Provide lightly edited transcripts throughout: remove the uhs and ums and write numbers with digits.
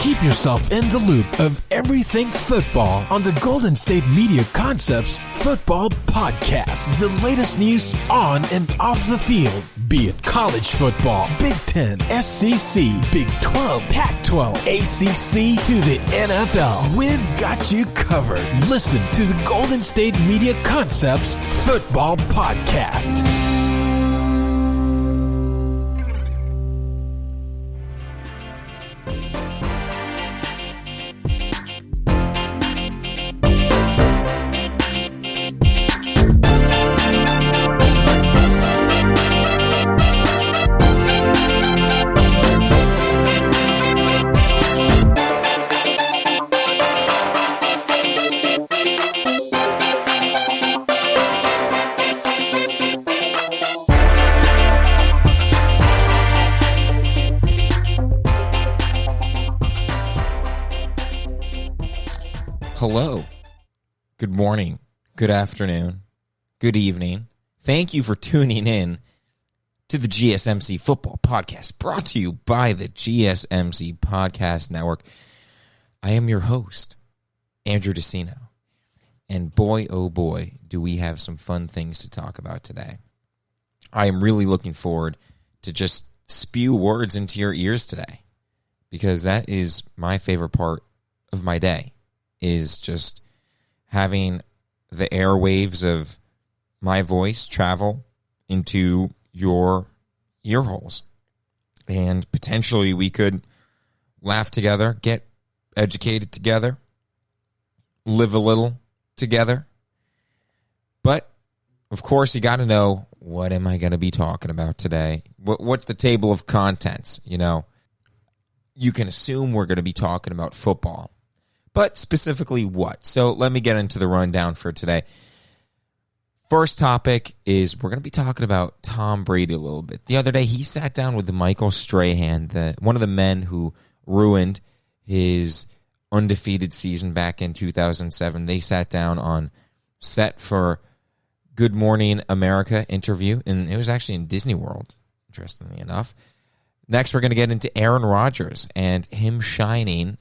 Keep yourself in the loop of everything football on the Golden State Media Concepts Football Podcast. The latest news on and off the field, be it college football, Big Ten, SEC, Big 12, Pac-12, ACC to the NFL. We've got you covered. Listen to the Golden State Media Concepts Football Podcast. Hello, good morning, good afternoon, good evening. Thank you for tuning in to the GSMC Football Podcast, brought to you by the GSMC Podcast Network. I am your host, Andrew DeCino, and boy, oh boy, do we have some fun things to talk about today. I am really looking forward to just spew words into your ears today, because that is my favorite part of my day. Is just having the airwaves of my voice travel into your ear holes. And potentially we could laugh together, get educated together, live a little together. But, of course, you got to know, what am I going to be talking about today? What's the table of contents? You know, you can assume we're going to be talking about football. But specifically what? So let me get into the rundown for today. First topic is we're going to be talking about Tom Brady a little bit. The other day, he sat down with Michael Strahan, one of the men who ruined his undefeated season back in 2007. They sat down on set for Good Morning America interview, and it was actually in Disney World, interestingly enough. Next, we're going to get into Aaron Rodgers and him shining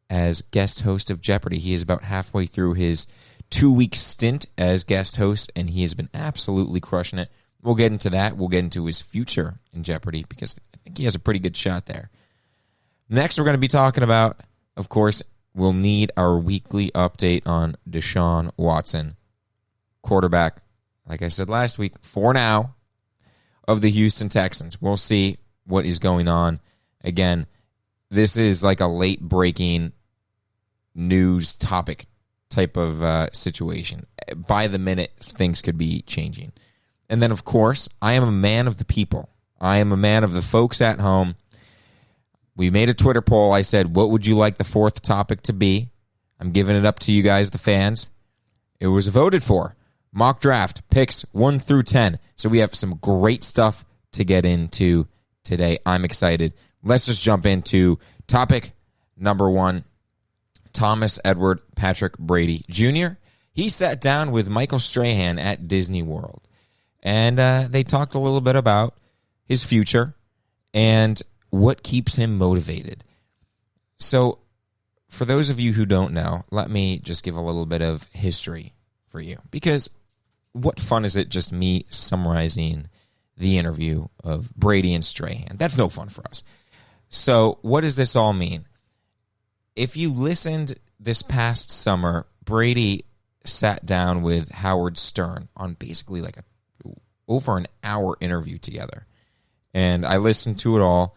as guest host of Jeopardy. He is about halfway through his 2-week stint as guest host, and he has been absolutely crushing it. We'll get into that. We'll get into his future in Jeopardy, because I think he has a pretty good shot there. Next, we're going to be talking about, of course, we'll need our weekly update on Deshaun Watson, quarterback, like I said last week, for now, of the Houston Texans. We'll see what is going on. Again, this is like a late-breaking news topic type of situation. By the minute, things could be changing. And then, of course, I am a man of the people. I am a man of the folks at home. We made a Twitter poll. I said, what would you like the fourth topic to be? I'm giving it up to you guys, the fans. It was voted for. Mock draft, picks 1 through 10. So we have some great stuff to get into today. I'm excited. Let's just jump into topic number 1. Thomas Edward Patrick Brady Jr. He sat down with Michael Strahan at Disney World, and they talked a little bit about his future and what keeps him motivated. So for those of you who don't know, let me just give a little bit of history for you, because what fun is it just me summarizing the interview of Brady and Strahan? That's no fun for us. So what does this all mean? If you listened this past summer, Brady sat down with Howard Stern on basically like over an hour interview together. And I listened to it all,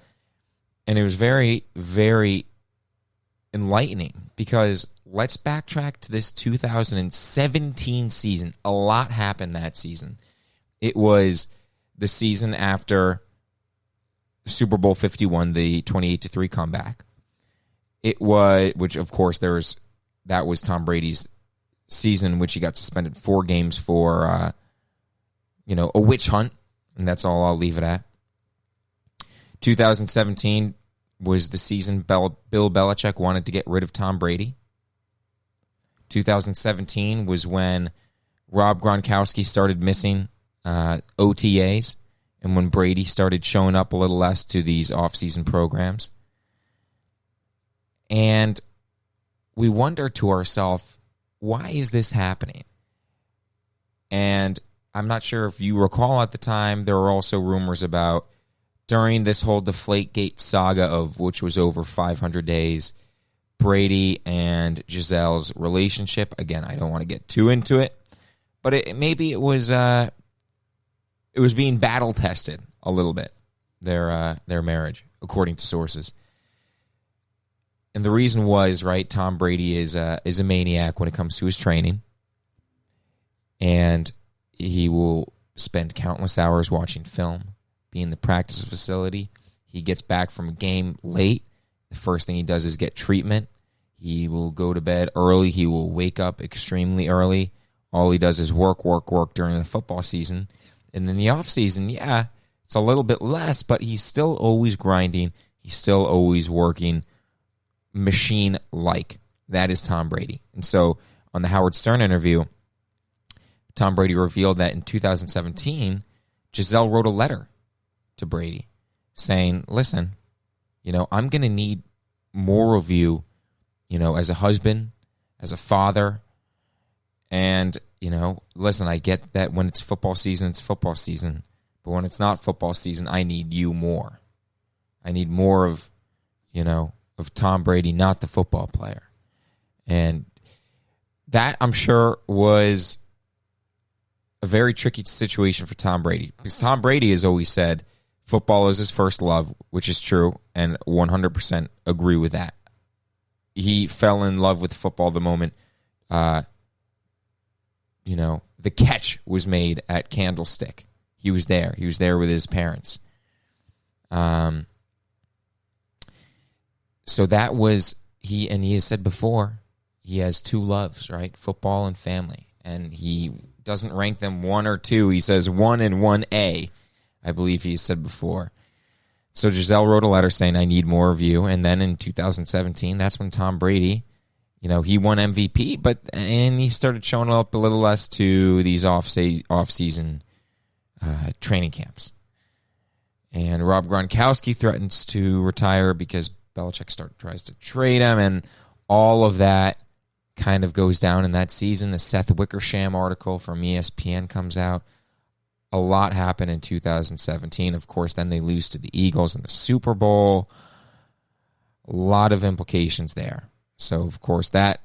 and it was very, very enlightening, because let's backtrack to this 2017 season. A lot happened that season. It was the season after Super Bowl 51, the 28-3 comeback. It was, which of course that was Tom Brady's season in which he got suspended 4 games for, a witch hunt, and that's all I'll leave it at. 2017 was the season Bill Belichick wanted to get rid of Tom Brady. 2017 was when Rob Gronkowski started missing OTAs, and when Brady started showing up a little less to these off-season programs. And we wonder to ourselves, why is this happening? And I'm not sure if you recall at the time, there were also rumors about during this whole Deflategate saga of which was over 500 days, Brady and Gisele's relationship. Again, I don't want to get too into it, but maybe it was being battle tested a little bit, their marriage, according to sources. And the reason was, right, Tom Brady is a maniac when it comes to his training, and he will spend countless hours watching film, be in the practice facility. He gets back from a game late. The first thing he does is get treatment. He will go to bed early. He will wake up extremely early. All he does is work during the football season. And in the offseason, yeah, it's a little bit less, but he's still always grinding. He's still always working machine-like. That is Tom Brady. And so on the Howard Stern interview, Tom Brady revealed that in 2017, Gisele wrote a letter to Brady saying, listen, I'm going to need more of you, as a husband, as a father. And, listen, I get that when it's football season, it's football season. But when it's not football season, I need you more. I need more of Tom Brady, not the football player. And that, I'm sure, was a very tricky situation for Tom Brady. Because Tom Brady has always said football is his first love, which is true, and 100% agree with that. He fell in love with football the moment, the catch was made at Candlestick. He was there. He was there with his parents. So that was he has said before, he has two loves, right? Football and family. And he doesn't rank them 1 or 2. He says 1 and 1A, I believe he said before. So Gisele wrote a letter saying, I need more of you. And then in 2017, that's when Tom Brady, he won MVP, and he started showing up a little less to these off-season training camps. And Rob Gronkowski threatens to retire because Belichick tries to trade him, and all of that kind of goes down in that season. The Seth Wickersham article from ESPN comes out. A lot happened in 2017. Of course, then they lose to the Eagles in the Super Bowl. A lot of implications there. So, of course, that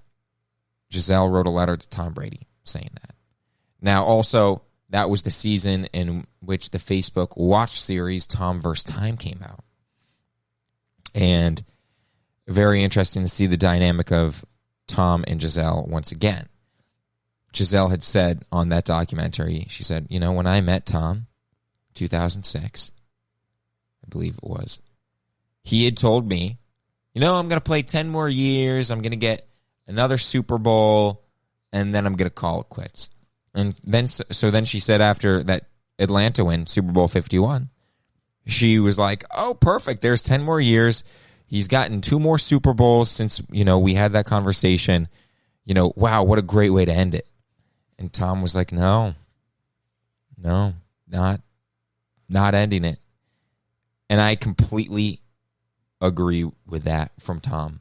Gisele wrote a letter to Tom Brady saying that. Now, also, that was the season in which the Facebook Watch series Tom vs. Time came out. And very interesting to see the dynamic of Tom and Gisele once again. Gisele had said on that documentary, she said, when I met Tom, 2006, I believe it was, he had told me, I'm going to play 10 more years, I'm going to get another Super Bowl, and then I'm going to call it quits. And then she said after that Atlanta win, Super Bowl 51, she was like, oh, perfect, there's 10 more years. He's gotten 2 more Super Bowls since, we had that conversation. Wow, what a great way to end it. And Tom was like, no, not ending it. And I completely agree with that from Tom.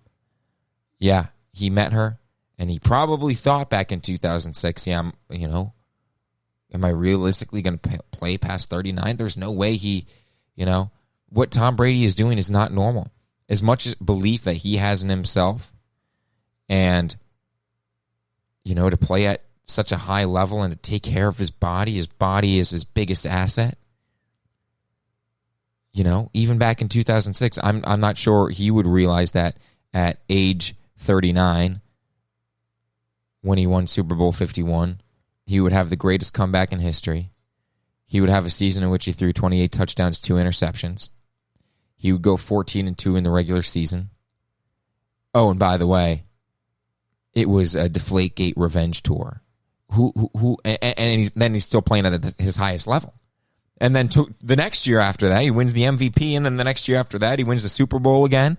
Yeah, he met her, and he probably thought back in 2006, am I realistically going to play past 39? There's no way what Tom Brady is doing is not normal. As much as belief that he has in himself, and, to play at such a high level and to take care of his body is his biggest asset. Even back in 2006, I'm not sure he would realize that at age 39, when he won Super Bowl 51, he would have the greatest comeback in history. He would have a season in which he threw 28 touchdowns, 2 interceptions. He would go 14-2 in the regular season. Oh, and by the way, it was a Deflategate revenge tour. Then he's still playing at his highest level. And then the next year after that, he wins the MVP, and then the next year after that, he wins the Super Bowl again.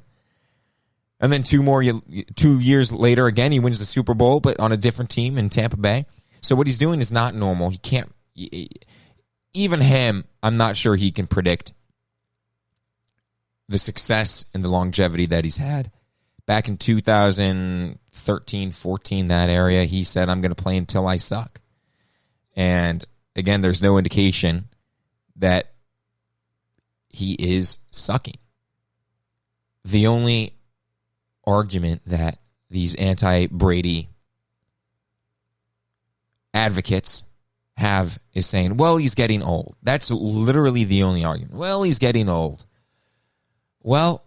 And then 2 years later, again, he wins the Super Bowl, but on a different team in Tampa Bay. So what he's doing is not normal. He can't, even him, I'm not sure he can predict the success and the longevity that he's had back in 2013, 14, that area, he said, I'm going to play until I suck. And again, there's no indication that he is sucking. The only argument that these anti-Brady advocates have is saying, well, he's getting old. That's literally the only argument. Well, he's getting old. Well,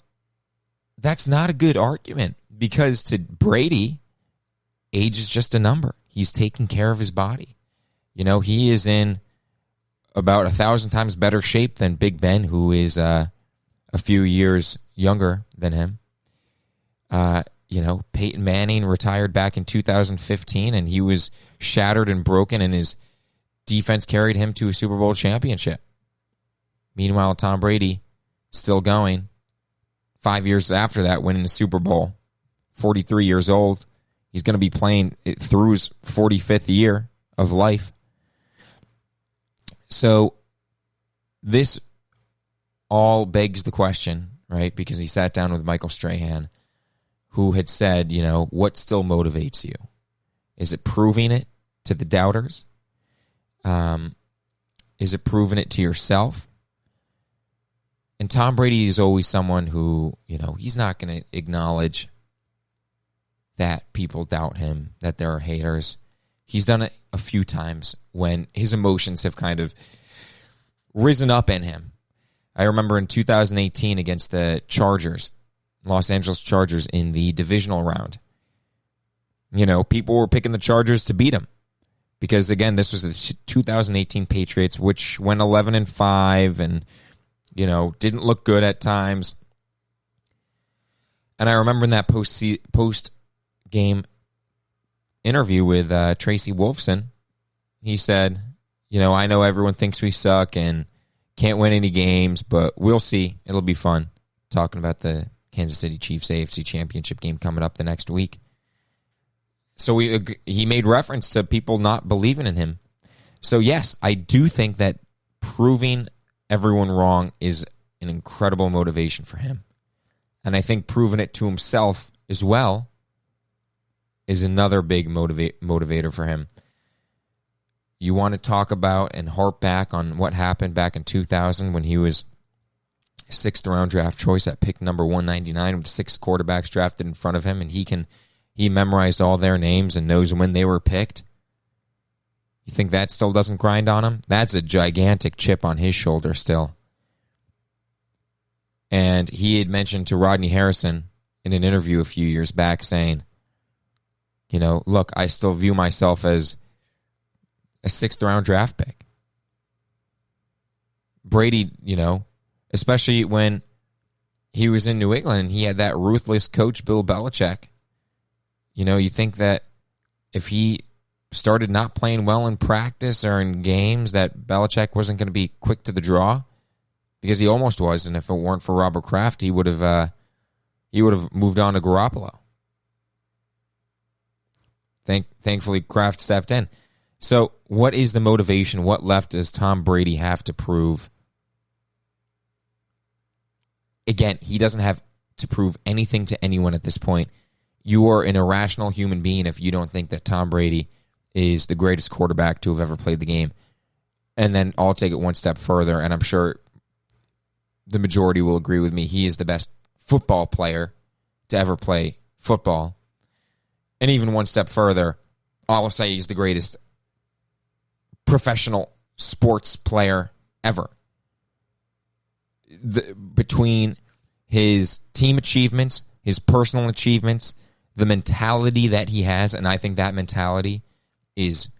that's not a good argument, because to Brady, age is just a number. He's taking care of his body. You know, he is in about 1,000 times better shape than Big Ben, who is a few years younger than him. You know, Peyton Manning retired back in 2015, and he was shattered and broken, and his defense carried him to a Super Bowl championship. Meanwhile, Tom Brady still going. 5 years after that, winning the Super Bowl. 43 years old. He's going to be playing it through his 45th year of life. So this all begs the question, right? Because he sat down with Michael Strahan, who had said, you know, what still motivates you? Is it proving it to the doubters? Is it proving it to yourself? And Tom Brady is always someone who, you know, he's not going to acknowledge that people doubt him, that there are haters. He's done it a few times when his emotions have kind of risen up in him. I remember in 2018 against the Chargers, Los Angeles Chargers, in the divisional round. You know, people were picking the Chargers to beat him because, again, this was the 2018 Patriots, which went 11-5 and, you know, didn't look good at times. And I remember in that post-game interview with Tracy Wolfson, he said, you know, I know everyone thinks we suck and can't win any games, but we'll see. It'll be fun. Talking about the Kansas City Chiefs AFC Championship game coming up the next week. So he made reference to people not believing in him. So yes, I do think that proving everyone wrong is an incredible motivation for him. And I think proving it to himself as well is another big motivator for him. You want to talk about and harp back on what happened back in 2000 when he was sixth-round draft choice at pick number 199 with 6 quarterbacks drafted in front of him, and he memorized all their names and knows when they were picked. You think that still doesn't grind on him? That's a gigantic chip on his shoulder still. And he had mentioned to Rodney Harrison in an interview a few years back saying, you know, look, I still view myself as a 6th-round draft pick. Brady, you know, especially when he was in New England and he had that ruthless coach, Bill Belichick. You know, you think that if he started not playing well in practice or in games, that Belichick wasn't going to be quick to the draw, because he almost was. And if it weren't for Robert Kraft, he would have moved on to Garoppolo. Thankfully, Kraft stepped in. So what is the motivation? What left does Tom Brady have to prove? Again, he doesn't have to prove anything to anyone at this point. You are an irrational human being if you don't think that Tom Brady is the greatest quarterback to have ever played the game. And then I'll take it one step further, and I'm sure the majority will agree with me. He is the best football player to ever play football. And even one step further, I'll say he's the greatest professional sports player ever. Between his team achievements, his personal achievements, the mentality that he has, and I think that mentality is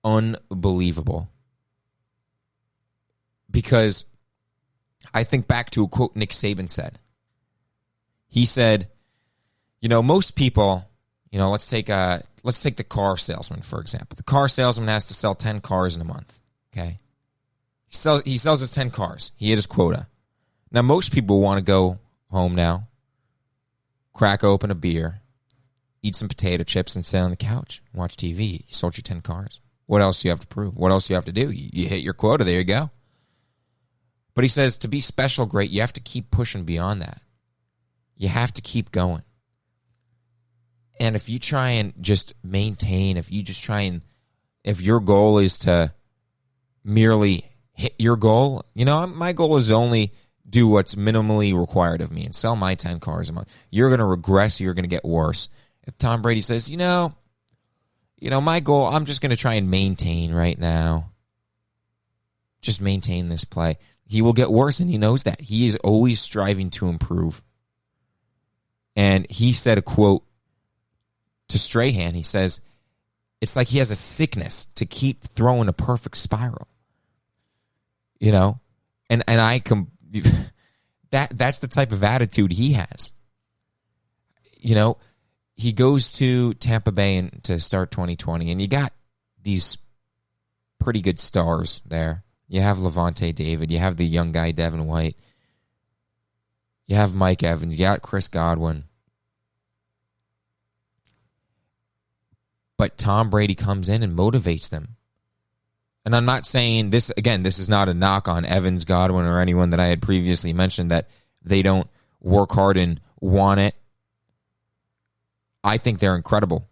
unbelievable. Because I think back to a quote Nick Saban said. He said, you know, most people, you know, let's take the car salesman, for example. The car salesman has to sell 10 cars in a month, okay? He sells his 10 cars. He hit his quota. Now, most people want to go home now, crack open a beer, eat some potato chips, and sit on the couch, watch TV. You sold your 10 cars. What else do you have to prove? What else do you have to do? You hit your quota. There you go. But he says to be special, great, you have to keep pushing beyond that. You have to keep going. And if you try and just maintain, if your goal is to merely hit your goal, my goal is only do what's minimally required of me and sell my 10 cars a month. You're going to regress. You're going to get worse. If Tom Brady says, my goal, I'm just going to try and maintain right now. Just maintain this play. He will get worse, and he knows that. He is always striving to improve. And he said a quote to Strahan. He says, it's like he has a sickness to keep throwing a perfect spiral. And that's the type of attitude he has. He goes to Tampa Bay to start 2020, and you got these pretty good stars there. You have Levante David. You have the young guy, Devin White. You have Mike Evans. You got Chris Godwin. But Tom Brady comes in and motivates them. And I'm not saying this, again, this is not a knock on Evans, Godwin, or anyone that I had previously mentioned that they don't work hard and want it. I think they're incredible,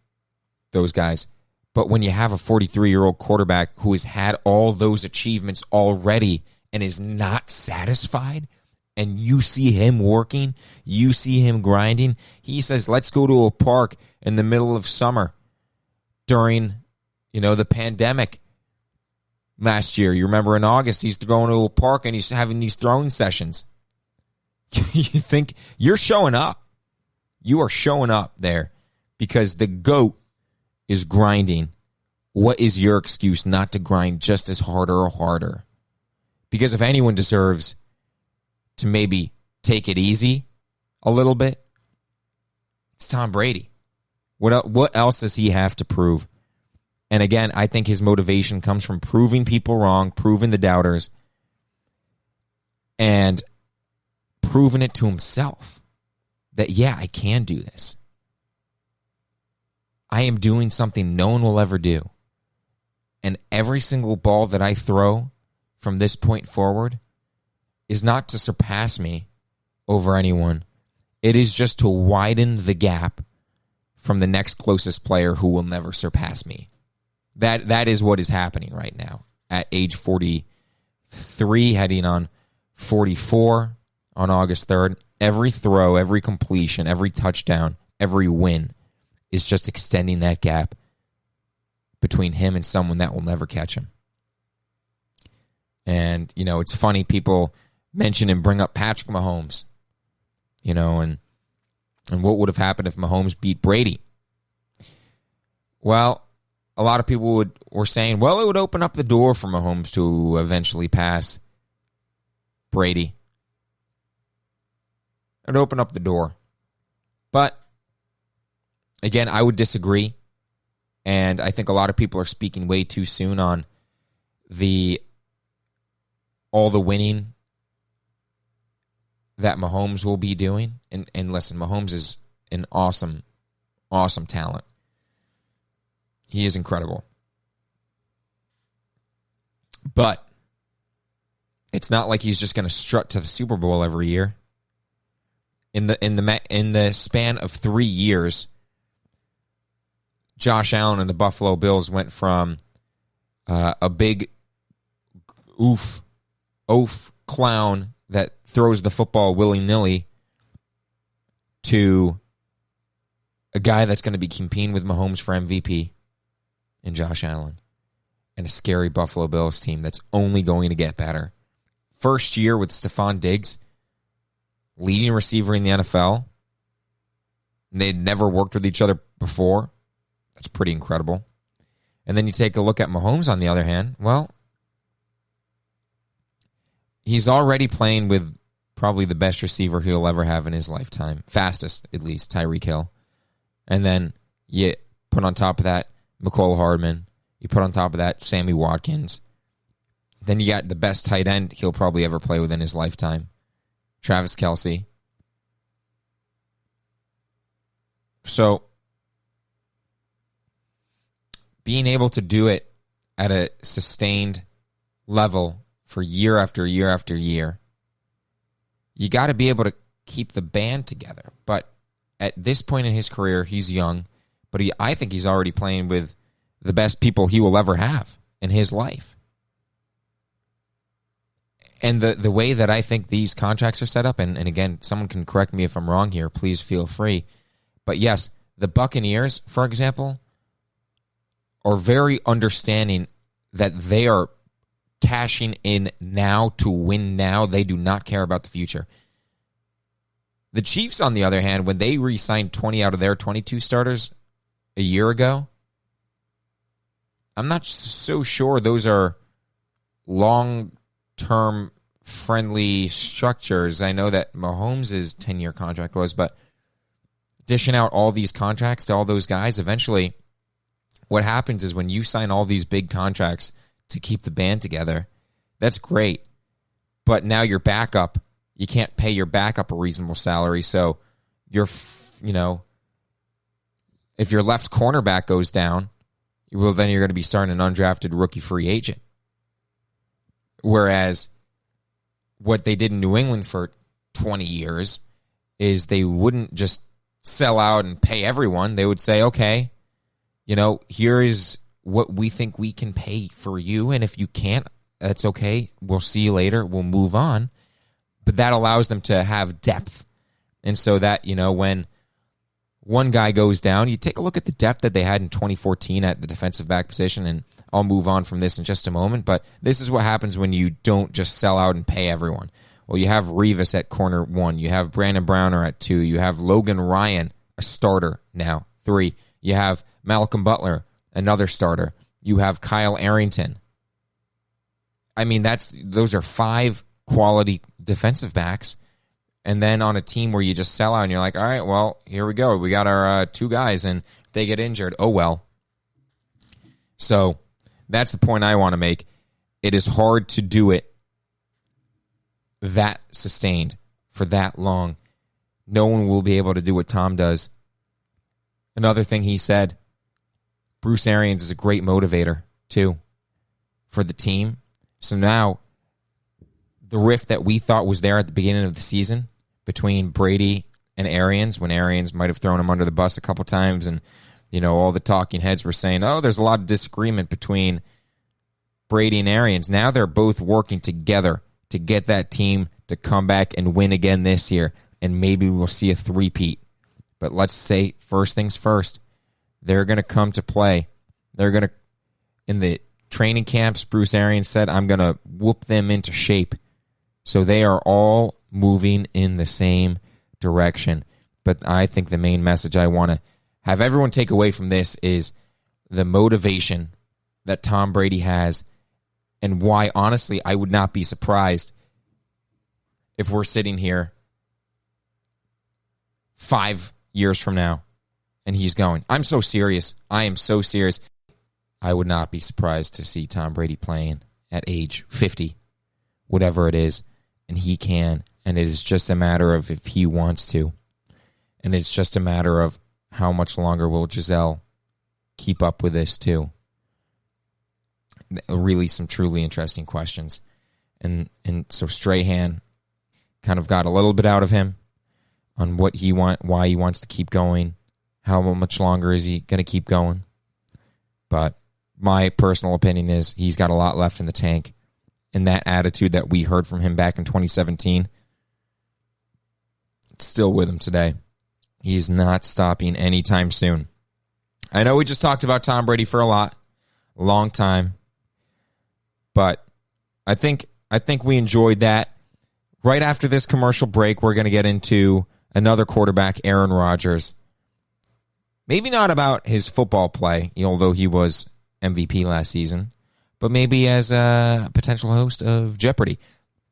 those guys. But when you have a 43-year-old quarterback who has had all those achievements already and is not satisfied, and you see him working, you see him grinding, he says, let's go to a park in the middle of summer during, the pandemic last year. You remember in August, he's going to a park and he's having these throwing sessions. You think you're showing up. You are showing up there because the GOAT is grinding. What is your excuse not to grind just as harder or harder? Because if anyone deserves to maybe take it easy a little bit, it's Tom Brady. What else does he have to prove? And again, I think his motivation comes from proving people wrong, proving the doubters, and proving it to himself that, yeah, I can do this. I am doing something no one will ever do. And every single ball that I throw from this point forward is not to surpass me over anyone. It is just to widen the gap from the next closest player who will never surpass me. That is what is happening right now at age 43, heading on 44 on August 3rd. Every throw, every completion, every touchdown, every win is just extending that gap between him and someone that will never catch him. And, it's funny, people mention and bring up Patrick Mahomes, and what would have happened if Mahomes beat Brady? Well, a lot of people were saying, well, it would open up the door for Mahomes to eventually pass Brady. It would open up the door. But, again, I would disagree. And I think a lot of people are speaking way too soon on all the winning that Mahomes will be doing. And listen, Mahomes is an awesome, awesome talent. He is incredible. But it's not like he's just going to strut to the Super Bowl every year. In the span of 3 years, Josh Allen and the Buffalo Bills went from a big oof clown that throws the football willy-nilly to a guy that's going to be competing with Mahomes for MVP in Josh Allen, and a scary Buffalo Bills team that's only going to get better. First year with Stephon Diggs, leading receiver in the NFL. They'd never worked with each other before. That's pretty incredible. And then you take a look at Mahomes on the other hand. Well, he's already playing with probably the best receiver he'll ever have in his lifetime. Fastest, at least, Tyreek Hill. And then you put on top of that Mecole Hardman. You put on top of that Sammy Watkins. Then you got the best tight end he'll probably ever play with in his lifetime, Travis Kelce. So, being able to do it at a sustained level for year after year after year, you got to be able to keep the band together. But at this point in his career, he's young, but I think he's already playing with the best people he will ever have in his life. And the way that I think these contracts are set up, and again, someone can correct me if I'm wrong here, please feel free. But yes, the Buccaneers, for example, are very understanding that they are cashing in now to win now. They do not care about the future. The Chiefs, on the other hand, when they re-signed 20 out of their 22 starters a year ago, I'm not so sure those are long-term friendly structures. I know that Mahomes' 10-year contract was, but dishing out all these contracts to all those guys, eventually what happens is when you sign all these big contracts to keep the band together, that's great. But now your backup, you can't pay your backup a reasonable salary. So if your left cornerback goes down, well, then you're going to be starting an undrafted rookie free agent. Whereas what they did in New England for 20 years is they wouldn't just sell out and pay everyone. They would say, okay, here is what we think we can pay for you. And if you can't, that's okay. We'll see you later. We'll move on. But that allows them to have depth. And so that, when one guy goes down, you take a look at the depth that they had in 2014 at the defensive back position, and I'll move on from this in just a moment. But this is what happens when you don't just sell out and pay everyone. Well, you have Revis at corner 1. You have Brandon Browner at 2. You have Logan Ryan, a starter now, 3. You have Malcolm Butler, another starter. You have Kyle Arrington. I mean, those are 5 quality defensive backs. And then on a team where you just sell out and you're like, all right, well, here we go. We got our 2 guys, and they get injured. Oh, well. So that's the point I want to make. It is hard to do it that sustained for that long. No one will be able to do what Tom does. Another thing he said, Bruce Arians is a great motivator, too, for the team. So now, the rift that we thought was there at the beginning of the season between Brady and Arians, when Arians might have thrown him under the bus a couple times, and all the talking heads were saying, oh, there's a lot of disagreement between Brady and Arians. Now they're both working together to get that team to come back and win again this year, and maybe we'll see a three-peat. But let's say, first things first, they're going to come to play. They're going to, in the training camps, Bruce Arians said, I'm going to whoop them into shape. So they are all moving in the same direction. But I think the main message I want to have everyone take away from this is the motivation that Tom Brady has, and why, honestly, I would not be surprised if we're sitting here 5 years from now and he's going, I'm so serious. I am so serious. I would not be surprised to see Tom Brady playing at age 50, whatever it is, and he can. And it is just a matter of if he wants to. And it's just a matter of how much longer will Giselle keep up with this too. Really some truly interesting questions. And so Strahan kind of got a little bit out of him on why he wants to keep going, how much longer is he going to keep going. But my personal opinion is he's got a lot left in the tank. And that attitude that we heard from him back in 2017, it's still with him today. He's not stopping anytime soon. I know we just talked about Tom Brady for a long time, but I think we enjoyed that. Right after this commercial break, we're going to get into another quarterback, Aaron Rodgers. Maybe not about his football play, although he was MVP last season, but maybe as a potential host of Jeopardy.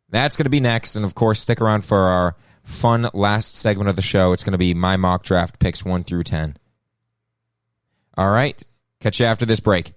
That's going to be next, and of course, stick around for our fun last segment of the show. It's going to be my mock draft picks 1 through 10. All right, catch you after this break.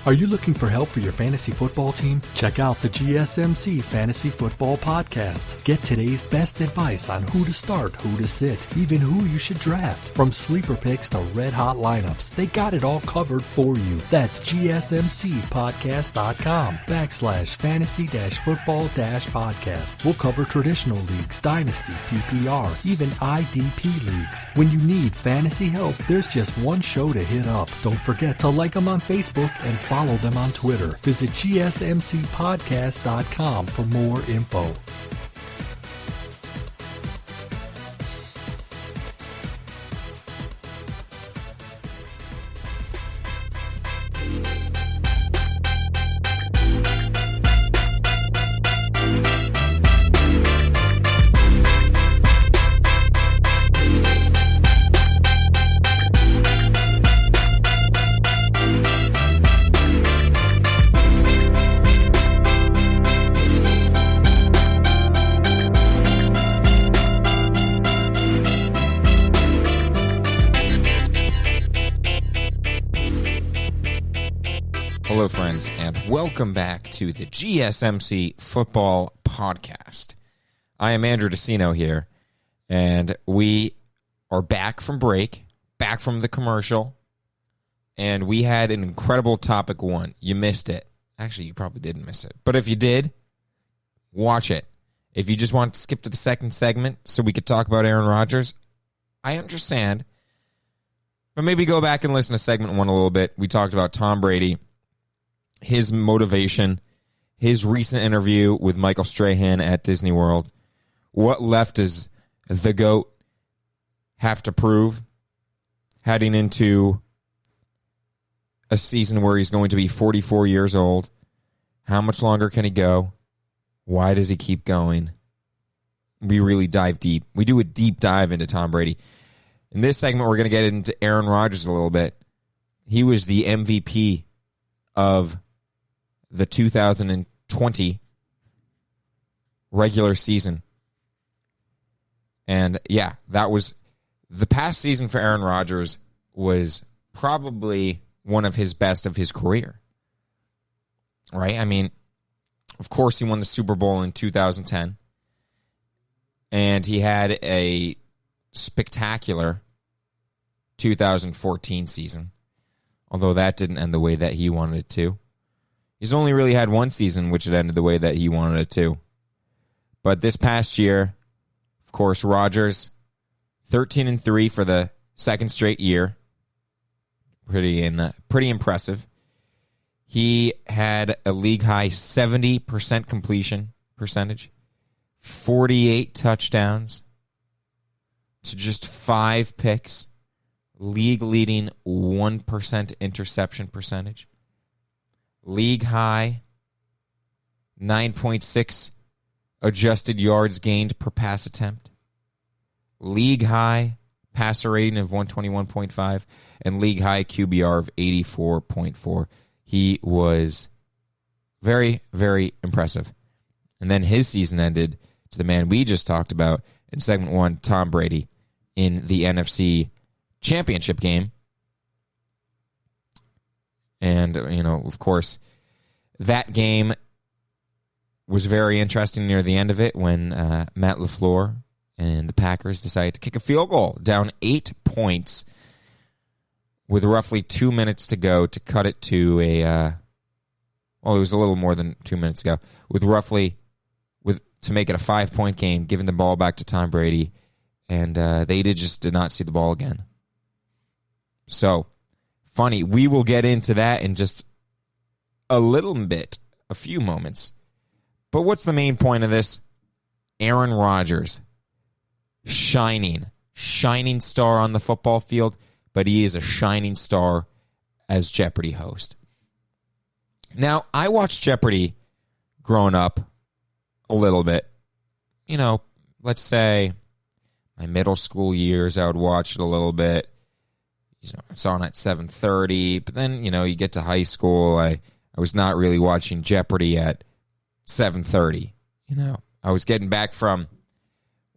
Are you looking for help for your fantasy football team? Check out the GSMC Fantasy Football Podcast. Get today's best advice on who to start, who to sit, even who you should draft. From sleeper picks to red hot lineups, they got it all covered for you. That's GSMCpodcast.com/fantasy-football-podcast. We'll cover traditional leagues, dynasty, PPR, even IDP leagues. When you need fantasy help, there's just one show to hit up. Don't forget to like them on Facebook and follow them on Twitter. Visit GSMCpodcast.com for more info. Hello, friends, and welcome back to the GSMC Football Podcast. I am Andrew Decino here, and we are back from break, back from the commercial, and we had an incredible topic one. You missed it. Actually, you probably didn't miss it, but if you did, watch it. If you just want to skip to the second segment so we could talk about Aaron Rodgers, I understand, but maybe go back and listen to segment one a little bit. We talked about Tom Brady, his motivation, his recent interview with Michael Strahan at Disney World. What left does the GOAT have to prove heading into a season where he's going to be 44 years old? How much longer can he go? Why does he keep going? We really dive deep. We do a deep dive into Tom Brady. In this segment, we're going to get into Aaron Rodgers a little bit. He was the MVP of the 2020 regular season. And yeah, that was the past season for Aaron Rodgers was probably one of his best of his career. Right? I mean, of course he won the Super Bowl in 2010. And he had a spectacular 2014 season. Although that didn't end the way that he wanted it to. He's only really had one season which had ended the way that he wanted it to. But this past year, of course, Rodgers, 13-3 for the second straight year. Pretty impressive. He had a league-high 70% completion percentage, 48 touchdowns to just 5 picks, league-leading 1% interception percentage. League high, 9.6 adjusted yards gained per pass attempt. League high passer rating of 121.5 and league high QBR of 84.4. He was very, very impressive. And then his season ended to the man we just talked about in segment one, Tom Brady, in the NFC Championship game. And, you know, of course, that game was very interesting near the end of it when Matt LaFleur and the Packers decided to kick a field goal down 8 points with roughly 2 minutes to go to cut it to it was a little more than 2 minutes ago, to make it a 5-point game, giving the ball back to Tom Brady, and they just did not see the ball again. So, funny, we will get into that in just a little bit, a few moments. But what's the main point of this? Aaron Rodgers, shining star on the football field, but he is a shining star as Jeopardy host. Now, I watched Jeopardy growing up a little bit. You know, let's say my middle school years, I would watch it a little bit. It's on at 7:30, but then, you get to high school, I was not really watching Jeopardy at 7:30. I was getting back from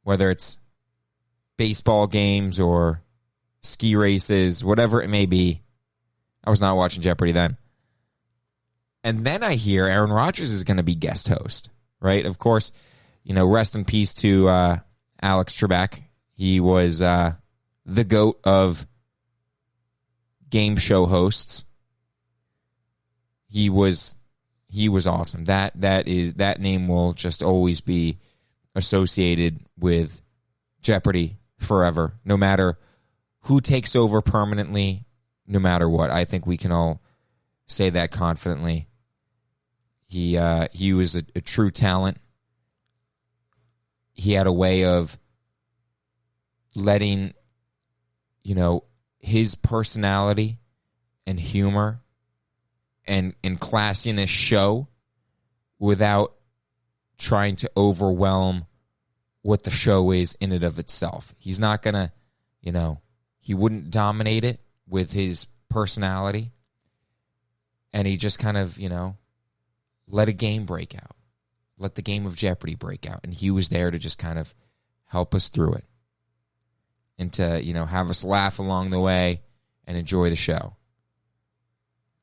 whether it's baseball games or ski races, whatever it may be. I was not watching Jeopardy then. And then I hear Aaron Rodgers is going to be guest host, right? Of course, rest in peace to Alex Trebek. He was the GOAT of game show hosts. He was awesome. That name will just always be associated with Jeopardy forever, no matter who takes over permanently, no matter what. I think we can all say that confidently. He was a true talent. He had a way of letting, his personality and humor and classiness show without trying to overwhelm what the show is in and of itself. He's not going to, he wouldn't dominate it with his personality. And he just kind of, let a game break out. Let the game of Jeopardy break out. And he was there to just kind of help us through it. And to, have us laugh along the way and enjoy the show.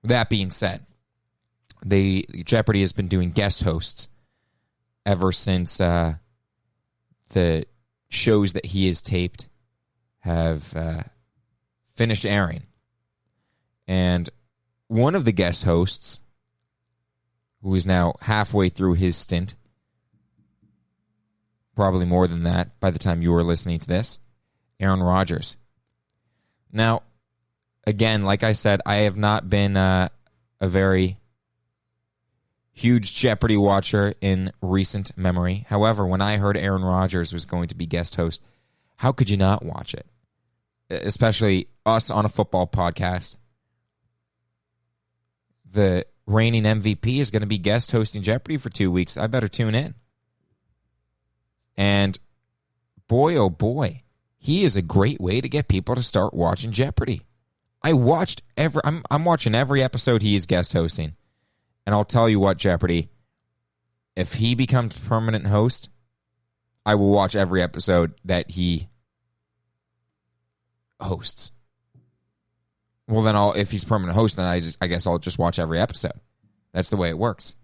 That being said, Jeopardy has been doing guest hosts ever since the shows that he has taped have finished airing. And one of the guest hosts, who is now halfway through his stint, probably more than that by the time you are listening to this, Aaron Rodgers. Now, again, like I said, I have not been a very huge Jeopardy watcher in recent memory. However, when I heard Aaron Rodgers was going to be guest host, how could you not watch it? Especially us on a football podcast. The reigning MVP is going to be guest hosting Jeopardy for 2 weeks. I better tune in. And boy, oh boy, he is a great way to get people to start watching Jeopardy. I'm watching every episode he is guest hosting. And I'll tell you what, Jeopardy, if he becomes permanent host, I will watch every episode that he hosts. Well, then if he's permanent host, then I guess I'll just watch every episode. That's the way it works.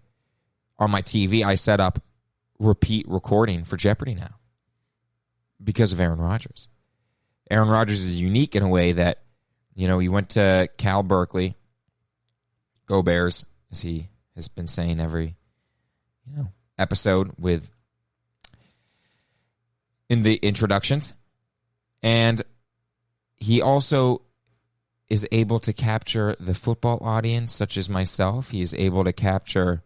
On my TV, I set up repeat recording for Jeopardy now because of Aaron Rodgers. Aaron Rodgers is unique in a way that, he went to Cal Berkeley. Go Bears, as he has been saying every, episode in the introductions. And he also is able to capture the football audience, such as myself. He is able to capture,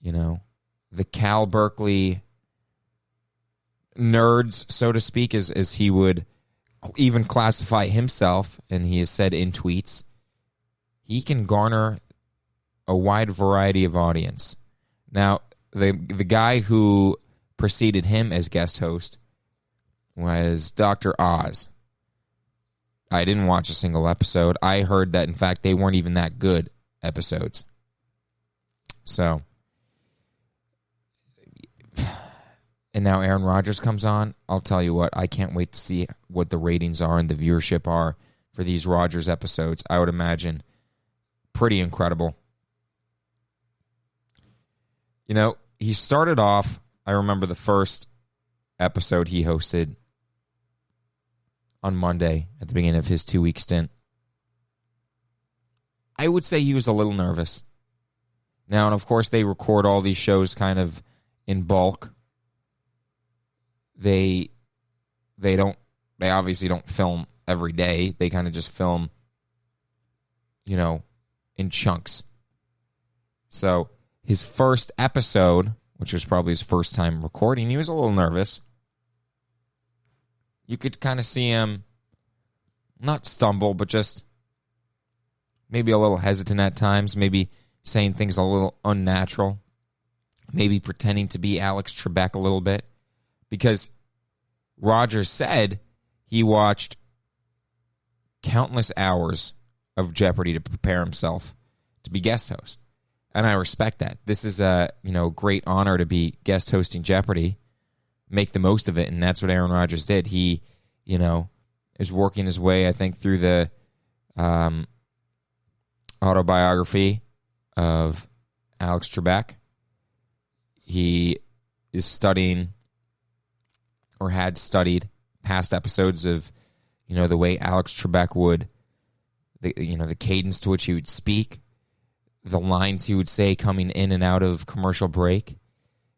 the Cal Berkeley nerds, so to speak, as he would even classify himself, and he has said in tweets. He can garner a wide variety of audience. Now, the guy who preceded him as guest host was Dr. Oz. I didn't watch a single episode. I heard that, in fact, they weren't even that good episodes. So, and now Aaron Rodgers comes on. I'll tell you what, I can't wait to see what the ratings are and the viewership are for these Rodgers episodes. I would imagine pretty incredible. He started off, I remember the first episode he hosted on Monday at the beginning of his 2-week stint. I would say he was a little nervous. Now, and of course, they record all these shows kind of in bulk. They obviously don't film every day. They kind of just film, in chunks. So his first episode, which was probably his first time recording, he was a little nervous. You could kind of see him not stumble, but just maybe a little hesitant at times, maybe saying things a little unnatural, maybe pretending to be Alex Trebek a little bit, because Rodgers said he watched countless hours of Jeopardy to prepare himself to be guest host. And I respect that. This is a great honor to be guest hosting Jeopardy, make the most of it, and that's what Aaron Rodgers did. He, is working his way, I think, through the autobiography of Alex Trebek. He is studying or had studied past episodes of, the way Alex Trebek would, the cadence to which he would speak, the lines he would say coming in and out of commercial break,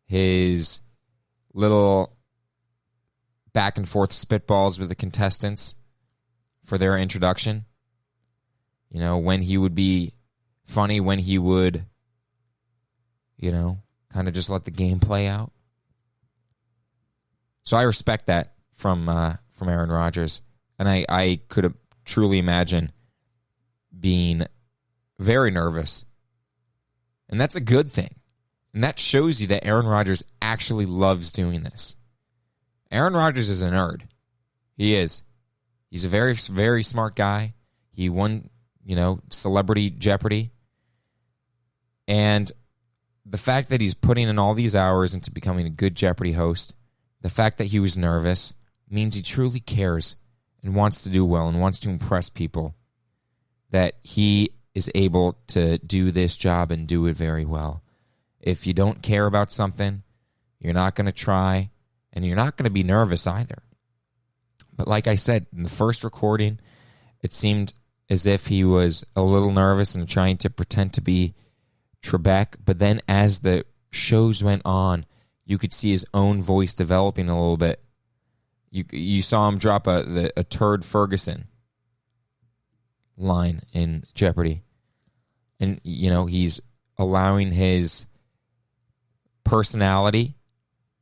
his little back and forth spitballs with the contestants for their introduction. When he would be funny, when he would, kind of just let the game play out. So I respect that from Aaron Rodgers. And I could truly imagine being very nervous. And that's a good thing. And that shows you that Aaron Rodgers actually loves doing this. Aaron Rodgers is a nerd. He is. He's a very, very smart guy. He won, Celebrity Jeopardy. And the fact that he's putting in all these hours into becoming a good Jeopardy host, the fact that he was nervous, means he truly cares and wants to do well and wants to impress people, that he is able to do this job and do it very well. If you don't care about something, you're not going to try, and you're not going to be nervous either. But like I said, in the first recording, it seemed as if he was a little nervous and trying to pretend to be Trebek. But then as the shows went on, you could see his own voice developing a little bit. You saw him drop a turd Ferguson line in Jeopardy. And, he's allowing his personality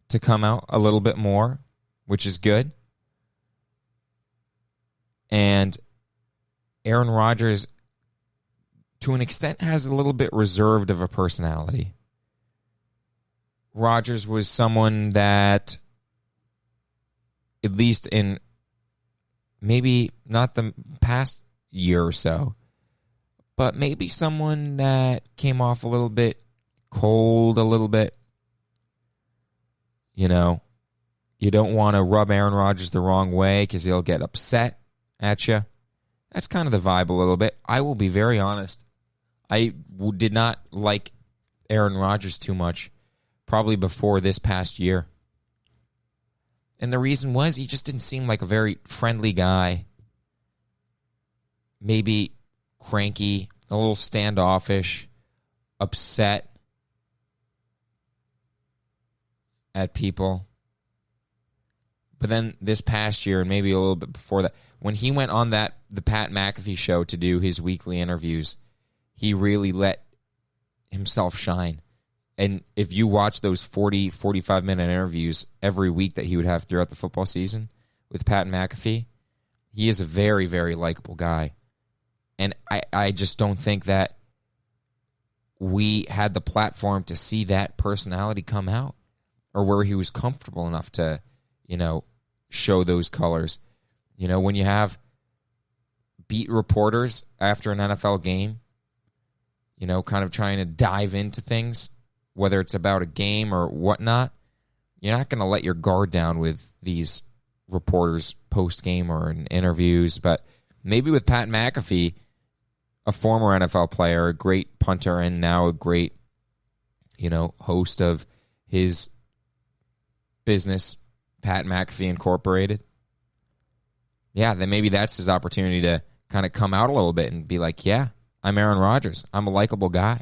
to come out a little bit more, which is good. And Aaron Rodgers, to an extent, has a little bit reserved of a personality. Rodgers was someone that, at least in maybe not the past year or so, but maybe someone that came off a little bit cold, a little bit. You don't want to rub Aaron Rodgers the wrong way because he'll get upset at you. That's kind of the vibe a little bit. I will be very honest. I did not like Aaron Rodgers too much, probably before this past year. And the reason was he just didn't seem like a very friendly guy. Maybe cranky, a little standoffish, upset at people. But then this past year, and maybe a little bit before that, when he went on the Pat McAfee show to do his weekly interviews, he really let himself shine. And if you watch those 40, 45-minute interviews every week that he would have throughout the football season with Pat McAfee, he is a very, very likable guy. And I just don't think that we had the platform to see that personality come out, or where he was comfortable enough to, show those colors. When you have beat reporters after an NFL game, kind of trying to dive into things, whether it's about a game or whatnot, you're not going to let your guard down with these reporters post-game or in interviews. But maybe with Pat McAfee, a former NFL player, a great punter, and now a great, host of his business, Pat McAfee Incorporated. Yeah, then maybe that's his opportunity to kind of come out a little bit and be like, yeah, I'm Aaron Rodgers. I'm a likable guy.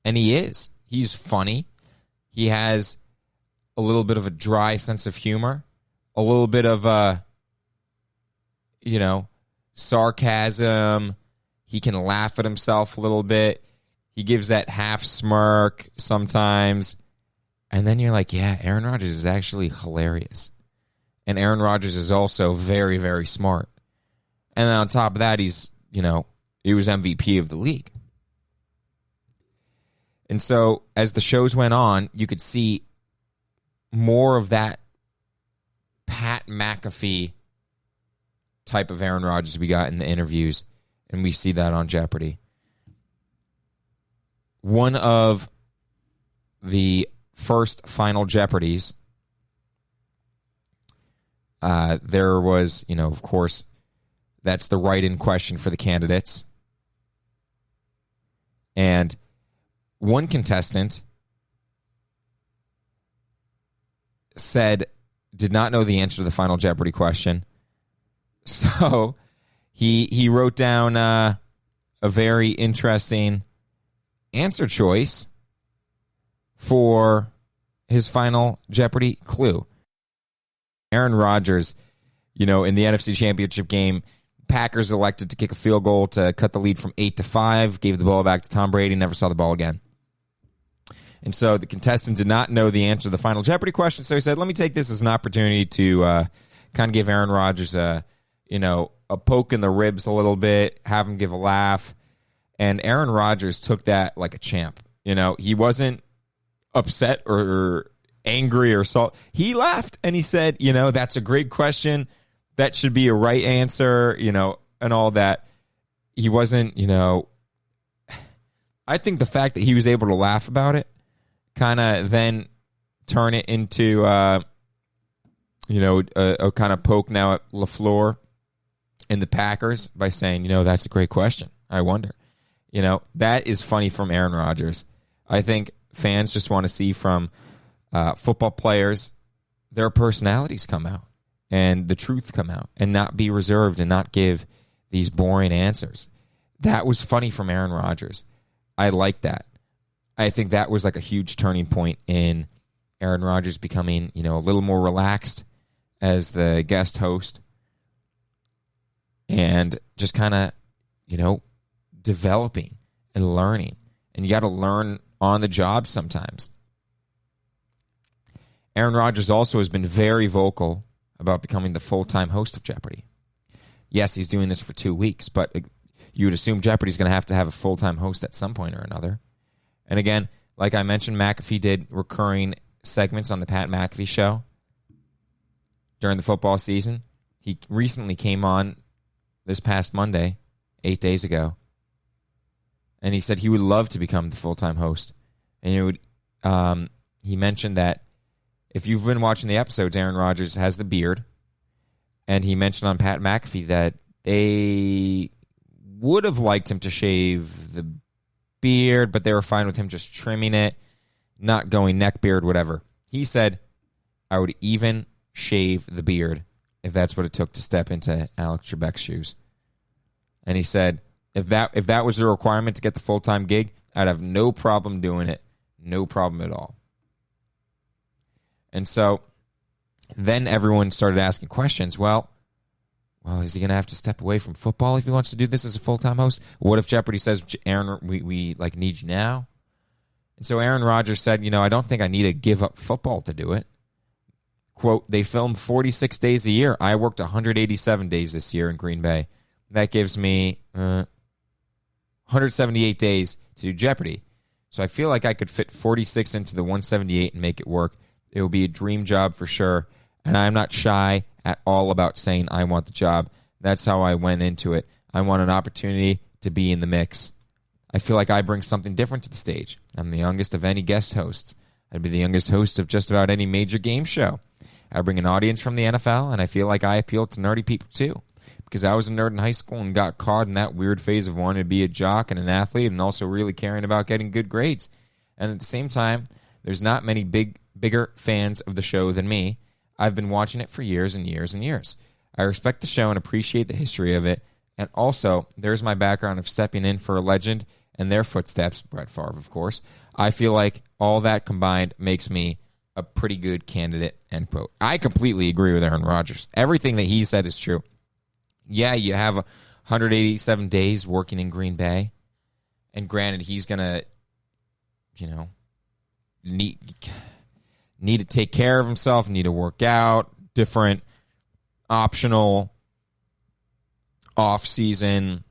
And he is. He's funny. He has a little bit of a dry sense of humor, a little bit of sarcasm. He can laugh at himself a little bit. He gives that half smirk sometimes. And then you're like, yeah, Aaron Rodgers is actually hilarious. And Aaron Rodgers is also very, very smart. And then on top of that, he was MVP of the league. And so as the shows went on, you could see more of that Pat McAfee type of Aaron Rodgers we got in the interviews, and we see that on Jeopardy. One of the first final Jeopardies, there was, of course, that's the write-in question for the candidates. And one contestant did not know the answer to the final Jeopardy question. So he wrote down a very interesting answer choice for his final Jeopardy clue. Aaron Rodgers, in the NFC Championship game, Packers elected to kick a field goal to cut the lead from 8-5, gave the ball back to Tom Brady, never saw the ball again. And so the contestant did not know the answer to the final Jeopardy question, so he said, let me take this as an opportunity to kind of give Aaron Rodgers a poke in the ribs a little bit, have him give a laugh. And Aaron Rodgers took that like a champ. He wasn't upset or angry or so. He laughed and he said, that's a great question. That should be a right answer, and all that. He wasn't, I think the fact that he was able to laugh about it kind of then turn it into, a kind of poke now at LaFleur and the Packers by saying, that's a great question. I wonder. That is funny from Aaron Rodgers. I think fans just want to see from football players their personalities come out and the truth come out and not be reserved and not give these boring answers. That was funny from Aaron Rodgers. I like that. I think that was like a huge turning point in Aaron Rodgers becoming, a little more relaxed as the guest host and just kind of, developing and learning. And you got to learn on the job sometimes. Aaron Rodgers also has been very vocal about becoming the full-time host of Jeopardy. Yes, he's doing this for 2 weeks, but you would assume Jeopardy's going to have a full-time host at some point or another. And again, like I mentioned, McAfee did recurring segments on the Pat McAfee show during the football season. He recently came on this past Monday, 8 days ago, and he said he would love to become the full-time host. And he mentioned that if you've been watching the episodes, Aaron Rodgers has the beard, and he mentioned on Pat McAfee that they would have liked him to shave the beard, but they were fine with him just trimming it, not going neck beard, whatever. He said, I would even shave the beard if that's what it took to step into Alex Trebek's shoes. And he said, if that was the requirement to get the full-time gig, I'd have no problem doing it. No problem at all. And so then everyone started asking questions. Well, is he going to have to step away from football if he wants to do this as a full-time host? What if Jeopardy says, Aaron, we need you now? And so Aaron Rodgers said, I don't think I need to give up football to do it. Quote, they filmed 46 days a year. I worked 187 days this year in Green Bay. That gives me 178 days to do Jeopardy. So I feel like I could fit 46 into the 178 and make it work. It will be a dream job for sure. And I'm not shy at all about saying I want the job. That's how I went into it. I want an opportunity to be in the mix. I feel like I bring something different to the stage. I'm the youngest of any guest hosts. I'd be the youngest host of just about any major game show. I bring an audience from the NFL, and I feel like I appeal to nerdy people too. Because I was a nerd in high school and got caught in that weird phase of wanting to be a jock and an athlete and also really caring about getting good grades. And at the same time, there's not many bigger fans of the show than me. I've been watching it for years and years and years. I respect the show and appreciate the history of it. And also, there's my background of stepping in for a legend and their footsteps, Brett Favre, of course. I feel like all that combined makes me a pretty good candidate, end quote. I completely agree with Aaron Rodgers. Everything that he said is true. Yeah, you have 187 days working in Green Bay. And granted, he's going to, need to take care of himself, need to work out, different optional off-season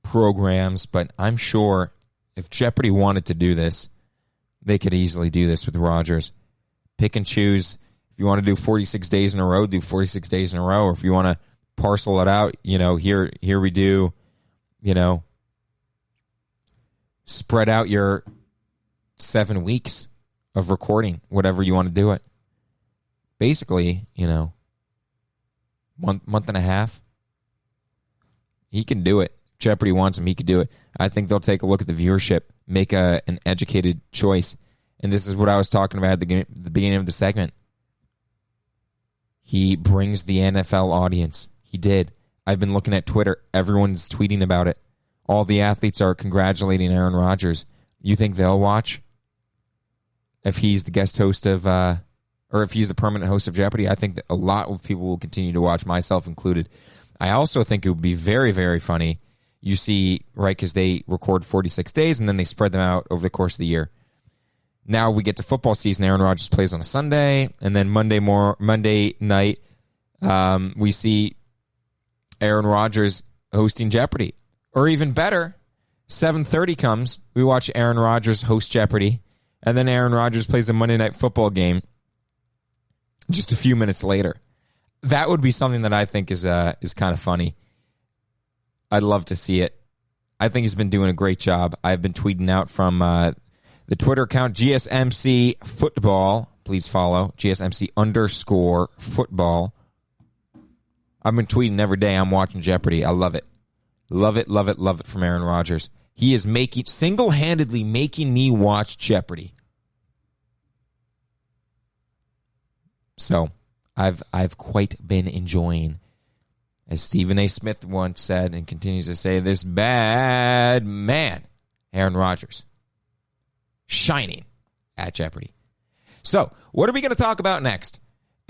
programs. But I'm sure if Jeopardy wanted to do this, they could easily do this with Rodgers. Pick and choose. If you want to do 46 days in a row, do 46 days in a row. Or if you want to parcel it out, here we do, spread out your 7 weeks of recording, whatever you want to do it. Basically, month and a half. He can do it Jeopardy wants him, he could do it. I think they'll take a look at the viewership, make an educated choice. And this is what I was talking about at the beginning of the segment. He brings the NFL audience. He did. I've been looking at Twitter. Everyone's tweeting about it. All the athletes are congratulating Aaron Rodgers. You think they'll watch? If he's the guest host of, or if he's the permanent host of Jeopardy, I think that a lot of people will continue to watch, myself included. I also think it would be very, very funny. You see, right, because they record 46 days and then they spread them out over the course of the year. Now we get to football season. Aaron Rodgers plays on a Sunday, and then Monday night, we see Aaron Rodgers hosting Jeopardy. Or even better, 7:30 comes, we watch Aaron Rodgers host Jeopardy, and then Aaron Rodgers plays a Monday Night Football game just a few minutes later. That would be something that I think is kind of funny. I'd love to see it. I think he's been doing a great job. I've been tweeting out from the Twitter account, GSMC Football. Please follow, GSMC_football. I've been tweeting every day I'm watching Jeopardy. I love it. Love it, love it, love it from Aaron Rodgers. He is single-handedly making me watch Jeopardy. So, I've quite been enjoying, as Stephen A. Smith once said and continues to say, this bad man, Aaron Rodgers, shining at Jeopardy. So, what are we going to talk about next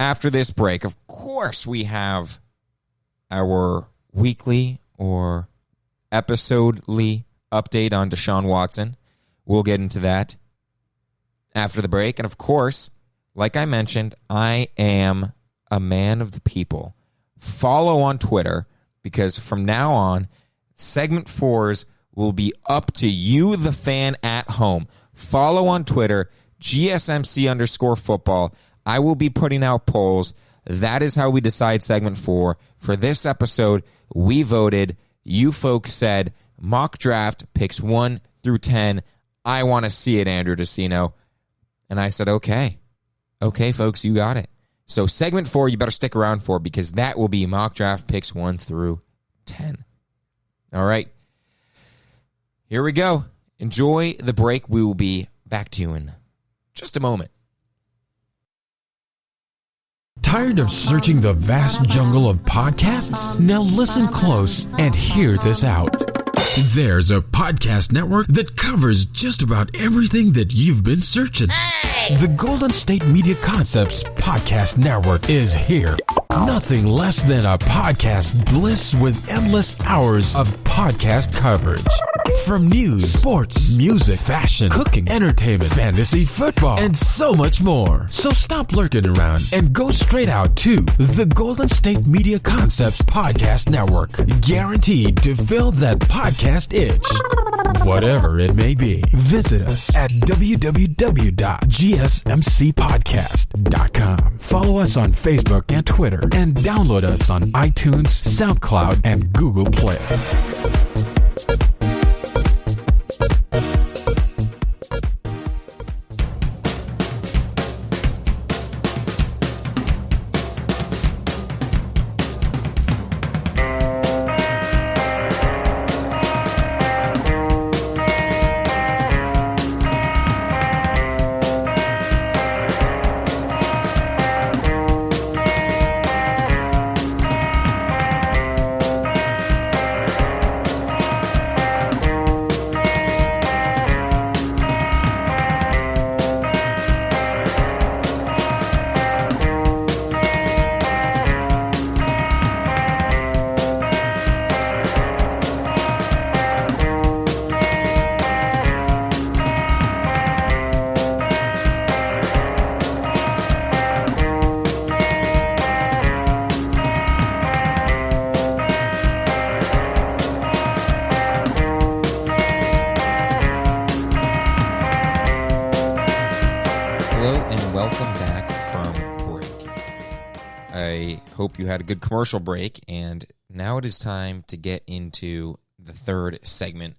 after this break? Of course, we have our weekly or episodely update on Deshaun Watson. We'll get into that after the break. And of course, like I mentioned, I am a man of the people. Follow on Twitter, because from now on, segment 4s will be up to you, the fan at home. Follow on Twitter, GSMC_football. I will be putting out polls. That is how we decide segment 4. For this episode, we voted. You folks said mock draft picks 1 through 10. I want to see it, Andrew Decino. And I said, okay. Okay, folks, you got it. So segment 4, you better stick around for, because that will be mock draft picks 1 through 10. All right. Here we go. Enjoy the break. We will be back to you in just a moment. Tired of searching the vast jungle of podcasts? Now listen close and hear this out. There's a podcast network that covers just about everything that you've been searching. Hey! The Golden State Media Concepts Podcast Network is here. Nothing less than a podcast bliss with endless hours of podcast coverage. From news, sports, music, fashion, cooking, entertainment, fantasy, football, and so much more. So stop lurking around and go straight out to the Golden State Media Concepts Podcast Network. Guaranteed to fill that podcast itch. Whatever it may be. Visit us at www.gsmcpodcast.com. Follow us on Facebook and Twitter, and download us on iTunes, SoundCloud, and Google Play. Hope you had a good commercial break, and now it is time to get into the third segment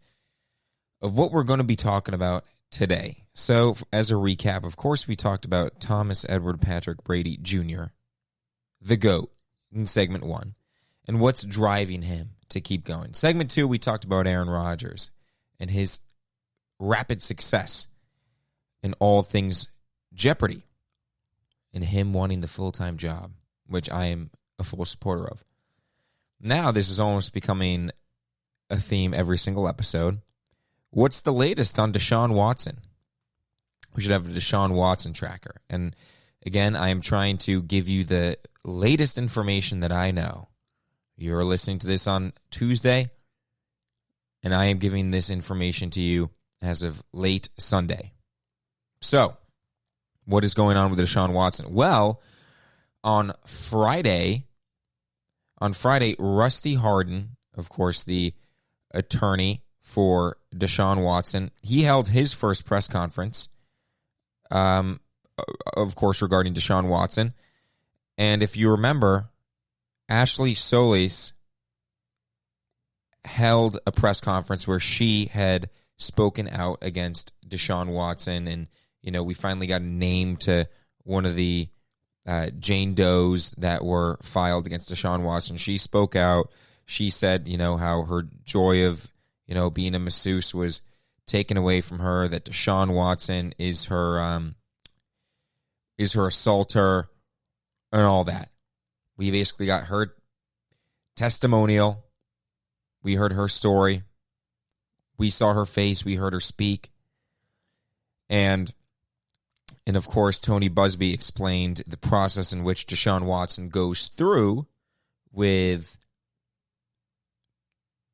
of what we're going to be talking about today. So, as a recap, of course, we talked about Thomas Edward Patrick Brady Jr., the GOAT, in segment 1, and what's driving him to keep going. Segment 2, we talked about Aaron Rodgers and his rapid success in all things Jeopardy and him wanting the full-time job, which I am a full supporter of. Now this is almost becoming a theme every single episode. What's the latest on Deshaun Watson? We should have a Deshaun Watson tracker. And again, I am trying to give you the latest information that I know. You're listening to this on Tuesday, and I am giving this information to you as of late Sunday. So, what is going on with Deshaun Watson? Well, on Friday, Rusty Hardin, of course, the attorney for Deshaun Watson, he held his first press conference, of course, regarding Deshaun Watson. And if you remember, Ashley Solis held a press conference where she had spoken out against Deshaun Watson, and we finally got a name to one of the Jane Does that were filed against Deshaun Watson. She spoke out. She said, how her joy of, being a masseuse was taken away from her, that Deshaun Watson is her assaulter and all that. We basically got her testimonial. We heard her story. We saw her face. We heard her speak. And of course, Tony Busby explained the process in which Deshaun Watson goes through with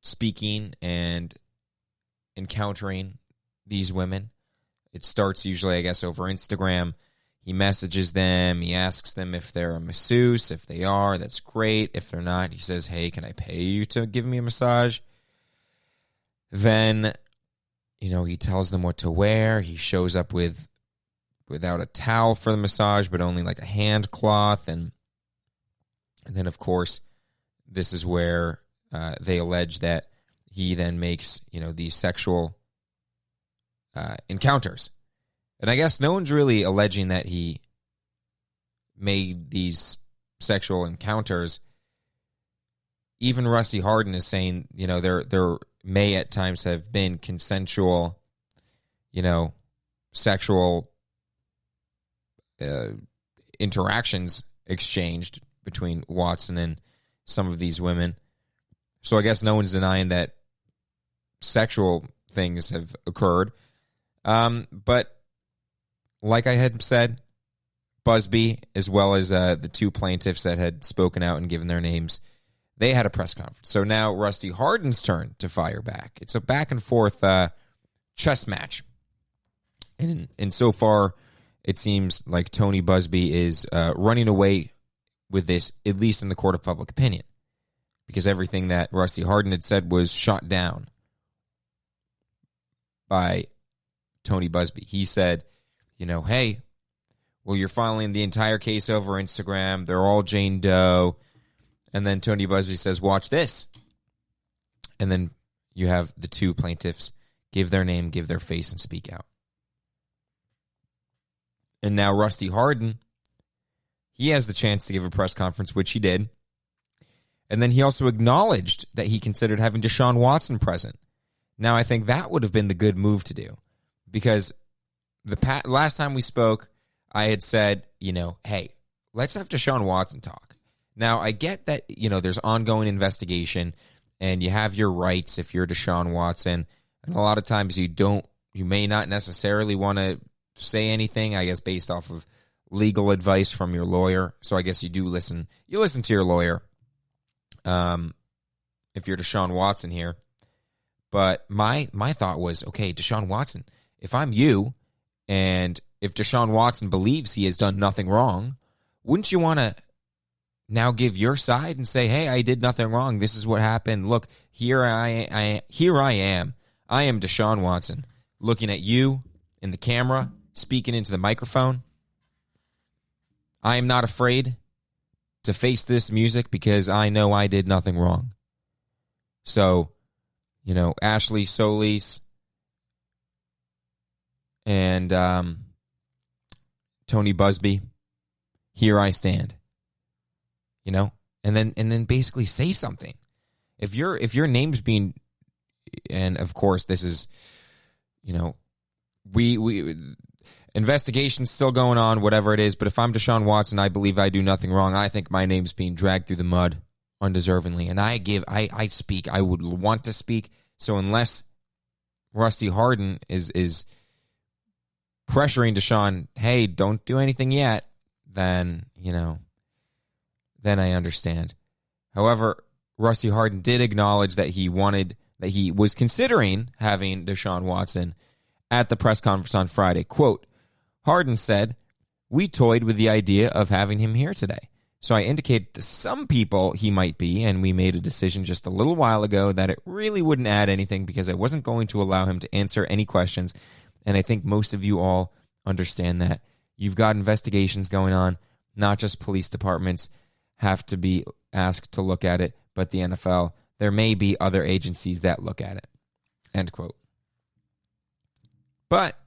speaking and encountering these women. It starts usually, I guess, over Instagram. He messages them. He asks them if they're a masseuse. If they are, that's great. If they're not, he says, hey, can I pay you to give me a massage? Then, he tells them what to wear. He shows up without a towel for the massage, but only like a hand cloth. And then, of course, this is where they allege that he then makes, these sexual encounters. And I guess no one's really alleging that he made these sexual encounters. Even Rusty Hardin is saying, there may at times have been consensual, sexual interactions exchanged between Watson and some of these women. So I guess no one's denying that sexual things have occurred. But like I had said, Busby, as well as the two plaintiffs that had spoken out and given their names, they had a press conference. So now Rusty Hardin's turn to fire back. It's a back and forth chess match. And so far, it seems like Tony Busby is running away with this, at least in the court of public opinion, because everything that Rusty Hardin had said was shot down by Tony Busby. He said, hey, well, you're filing the entire case over Instagram. They're all Jane Doe. And then Tony Busby says, watch this. And then you have the two plaintiffs give their name, give their face, and speak out. And now Rusty Hardin, he has the chance to give a press conference, which he did. And then he also acknowledged that he considered having Deshaun Watson present. Now, I think that would have been the good move to do, because last time we spoke, I had said, hey, let's have Deshaun Watson talk. Now, I get that, there's ongoing investigation and you have your rights if you're Deshaun Watson. And a lot of times you may not necessarily want to say anything, I guess, based off of legal advice from your lawyer. So I guess you listen to your lawyer if you're Deshaun Watson here. But my thought was, okay, Deshaun Watson, if I'm you, and if Deshaun Watson believes he has done nothing wrong, wouldn't you want to now give your side and say, hey, I did nothing wrong. This is what happened. Look, here I am. I am Deshaun Watson, looking at you in the camera, speaking into the microphone. I am not afraid to face this music because I know I did nothing wrong. So, Ashley Solis and Tony Busby, here I stand. And then basically say something. If your name's being, and of course this is, we investigation's still going on, whatever it is. But if I'm Deshaun Watson, I believe I do nothing wrong. I think my name's being dragged through the mud undeservingly, and I speak. I would want to speak. So unless Rusty Harden is pressuring Deshaun, hey, don't do anything yet, then I understand. However, Rusty Harden did acknowledge that he was considering having Deshaun Watson at the press conference on Friday. Quote, Harden said, "We toyed with the idea of having him here today. So I indicated to some people he might be, and we made a decision just a little while ago that it really wouldn't add anything because I wasn't going to allow him to answer any questions. And I think most of you all understand that. You've got investigations going on, not just police departments have to be asked to look at it, but the NFL. There may be other agencies that look at it." End quote. But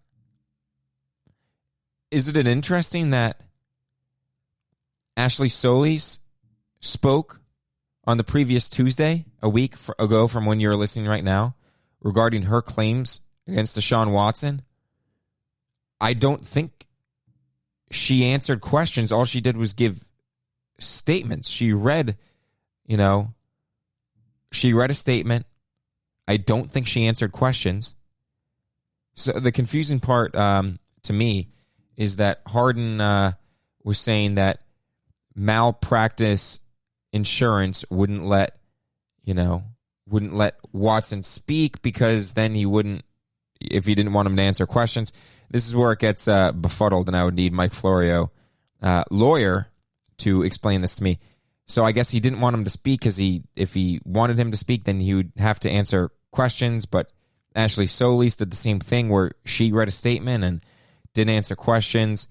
isn't it interesting that Ashley Solis spoke on the previous Tuesday, a week ago from when you're listening right now, regarding her claims against Deshaun Watson? I don't think she answered questions. All she did was give statements. She read a statement. I don't think she answered questions. So the confusing part to me is that Harden was saying that malpractice insurance wouldn't let Watson speak because then he wouldn't, if he didn't want him to answer questions. This is where it gets befuddled, and I would need Mike Florio, lawyer, to explain this to me. So I guess he didn't want him to speak because if he wanted him to speak, then he would have to answer questions. But Ashley Solis did the same thing where she read a statement and didn't answer questions.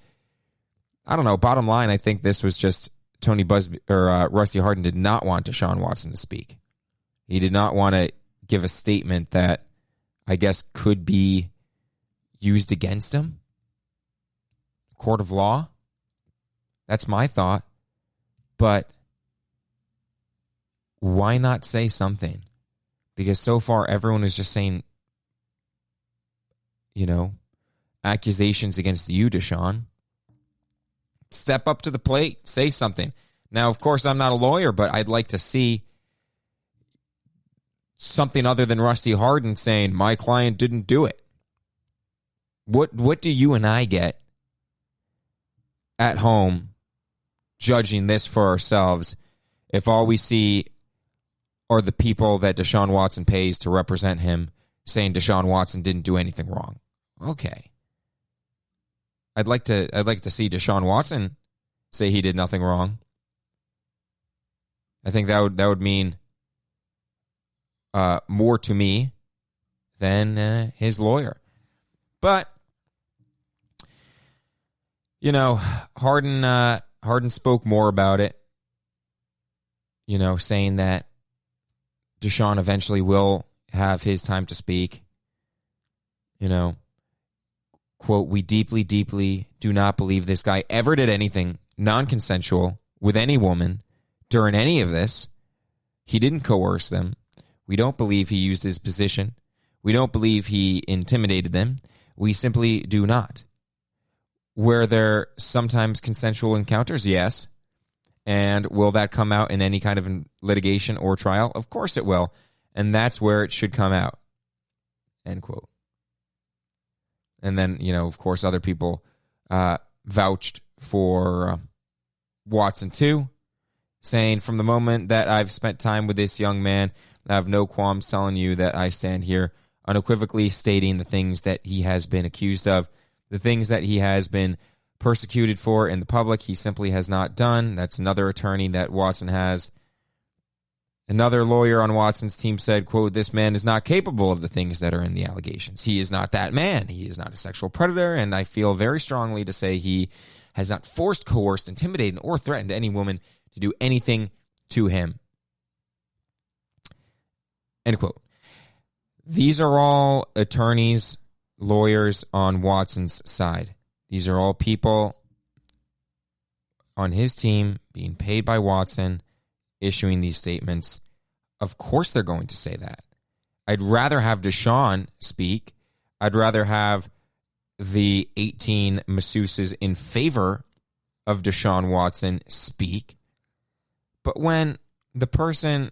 I don't know. Bottom line, I think this was just Rusty Harden did not want Deshaun Watson to speak. He did not want to give a statement that I guess could be used against him. Court of law. That's my thought. But why not say something? Because so far everyone is just saying, accusations against you, Deshaun. Step up to the plate. Say something. Now, of course, I'm not a lawyer, but I'd like to see something other than Rusty Harden saying, my client didn't do it. What do you and I get at home judging this for ourselves if all we see are the people that Deshaun Watson pays to represent him saying Deshaun Watson didn't do anything wrong? Okay. I'd like to see Deshaun Watson say he did nothing wrong. I think that would mean more to me than his lawyer. But Harden spoke more about it. Saying that Deshaun eventually will have his time to speak. Quote, "We deeply, deeply do not believe this guy ever did anything non-consensual with any woman during any of this. He didn't coerce them. We don't believe he used his position. We don't believe he intimidated them. We simply do not. Were there sometimes consensual encounters? Yes. And will that come out in any kind of litigation or trial? Of course it will. And that's where it should come out." End quote. And then, of course, other people vouched for Watson too, saying, "From the moment that I've spent time with this young man, I have no qualms telling you that I stand here unequivocally stating the things that he has been accused of, the things that he has been persecuted for in the public, he simply has not done." That's another attorney that Watson has. Another lawyer on Watson's team said, quote, "This man is not capable of the things that are in the allegations. He is not that man. He is not a sexual predator, and I feel very strongly to say he has not forced, coerced, intimidated, or threatened any woman to do anything to him." End quote. These are all attorneys, lawyers on Watson's side. These are all people on his team being paid by Watson, issuing these statements Of course they're going to say that. I'd rather have Deshaun speak. I'd rather have the 18 masseuses in favor of Deshaun Watson speak. But when the person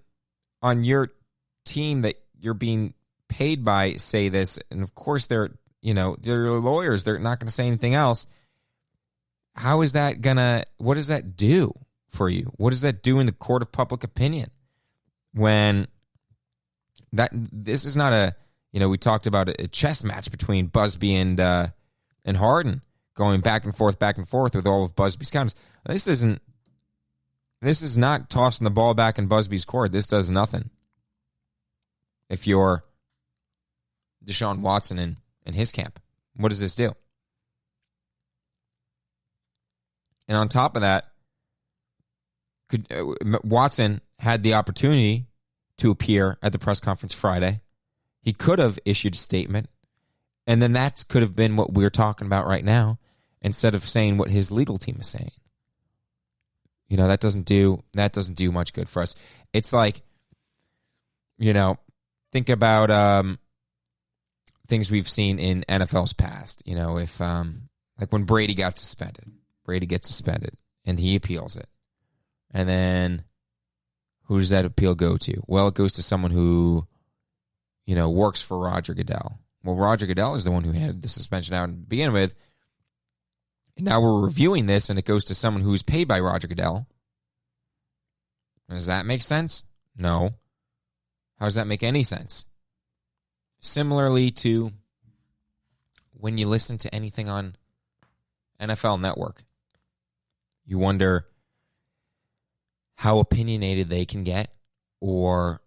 on your team that you're being paid by say this, and of course they're lawyers, they're not going to say anything else. What does that do for you? What does that do in the court of public opinion? When this is not we talked about a chess match between Busby and Harden going back and forth with all of Busby's counters. This is not tossing the ball back in Busby's court. This does nothing. If you're Deshaun Watson in his camp, what does this do? And on top of that, Watson had the opportunity to appear at the press conference Friday. He could have issued a statement, and then that could have been what we're talking about right now, instead of saying what his legal team is saying. That doesn't do much good for us. It's like, think about things we've seen in NFL's past. If like when Brady gets suspended and he appeals it, and then who does that appeal go to? Well, it goes to someone who works for Roger Goodell. Well, Roger Goodell is the one who handed the suspension out to begin with. And now we're reviewing this, and it goes to someone who's paid by Roger Goodell. Does that make sense? No. How does that make any sense? Similarly to when you listen to anything on NFL Network, you wonder how opinionated they can get, or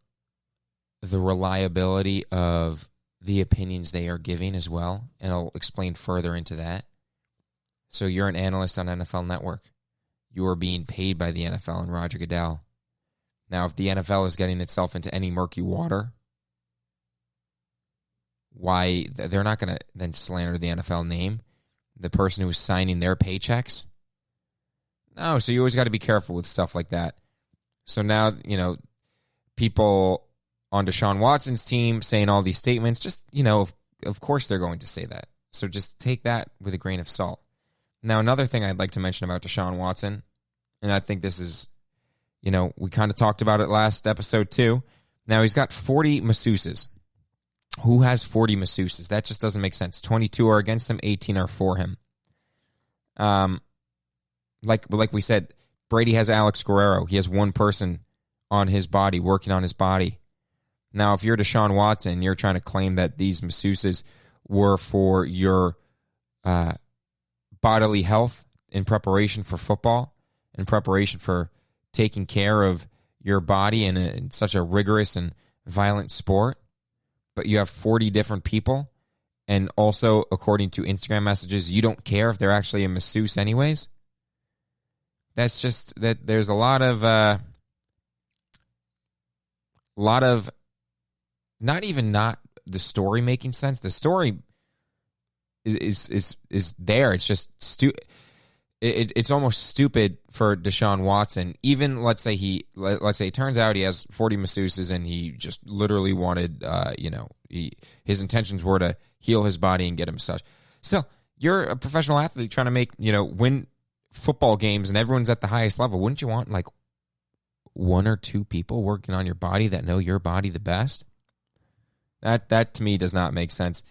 the reliability of the opinions they are giving as well. And I'll explain further into that. So you're an analyst on NFL Network. You are being paid by the NFL and Roger Goodell. Now, if the NFL is getting itself into any murky water, why they're not going to then slander the NFL name, the person who is signing their paychecks? No, so you always got to be careful with stuff like that. So now, people on Deshaun Watson's team saying all these statements, just, of course they're going to say that. So just take that with a grain of salt. Now, another thing I'd like to mention about Deshaun Watson, and I think this is, we kind of talked about it last episode too. Now, he's got 40 masseuses. Who has 40 masseuses? That just doesn't make sense. 22 are against him, 18 are for him. Like we said, Brady has Alex Guerrero. He has one person on his body, working on his body. Now, if you're Deshaun Watson, you're trying to claim that these masseuses were for your bodily health in preparation for football, in preparation for taking care of your body in such a rigorous and violent sport, but you have 40 different people, and also, according to Instagram messages, you don't care if they're actually a masseuse anyways. That's just that there's a lot of not the story making sense. The story is there. It's just it's almost stupid for Deshaun Watson. Even let's say it turns out he has 40 masseuses and he just literally wanted his intentions were to heal his body and get a massage. Still, you're a professional athlete trying to make win football games, and everyone's at the highest level. Wouldn't you want like one or two people working on your body that know your body the best? That to me does not make sense.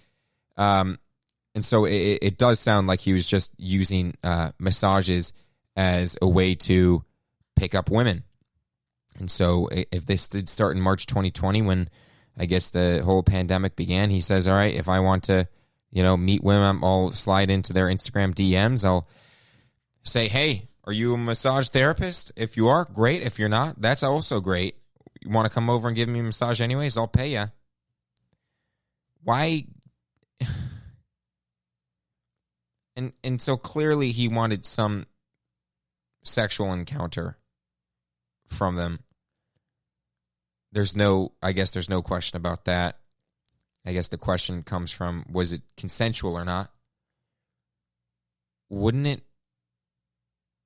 And so it does sound like he was just using massages as a way to pick up women. And so if this did start in March 2020, when I guess the whole pandemic began, he says, all right, if I want to, meet women, I'll slide into their Instagram DMs. I'll say, hey, are you a massage therapist? If you are, great. If you're not, that's also great. You want to come over and give me a massage anyways? I'll pay you. Why? And so clearly he wanted some sexual encounter from them. There's no question about that. I guess the question comes from, was it consensual or not? Wouldn't it,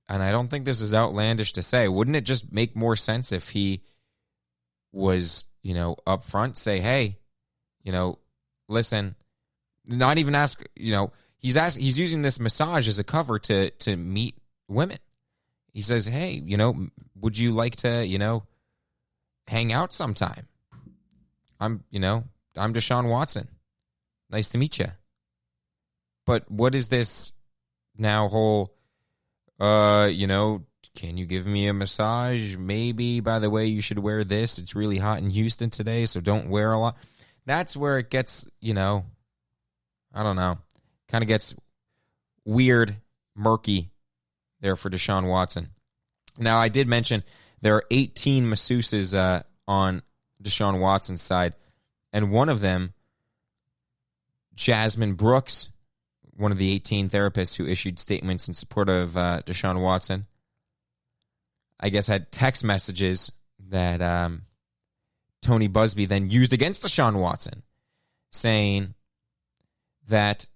and I don't think this is outlandish to say, wouldn't it just make more sense if he was, up front, say, hey, listen, not even ask, he's using this massage as a cover to meet women. He says, hey, would you like to, hang out sometime? I'm Deshaun Watson. Nice to meet you. But what is this now whole, can you give me a massage? Maybe, by the way, you should wear this. It's really hot in Houston today, so don't wear a lot. That's where it gets, I don't know, kind of gets weird, murky there for Deshaun Watson. Now, I did mention there are 18 masseuses on Deshaun Watson's side, and one of them, Jasmine Brooks, one of the 18 therapists who issued statements in support of Deshaun Watson, I guess had text messages that Tony Busby then used against Deshaun Watson, saying that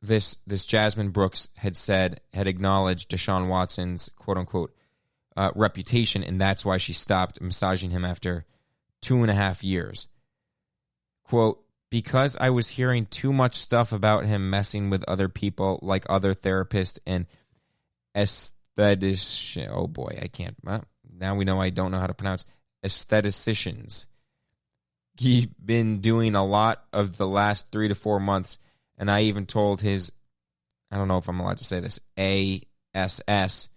this Jasmine Brooks had acknowledged Deshaun Watson's quote-unquote reputation, and that's why she stopped massaging him after 2.5 years. Quote, because I was hearing too much stuff about him messing with other people like other therapists and oh boy, I can't. Now we know I don't know how to pronounce aestheticians. He's been doing a lot of the last 3 to 4 months, and I even told I don't know if I'm allowed to say this, ASS,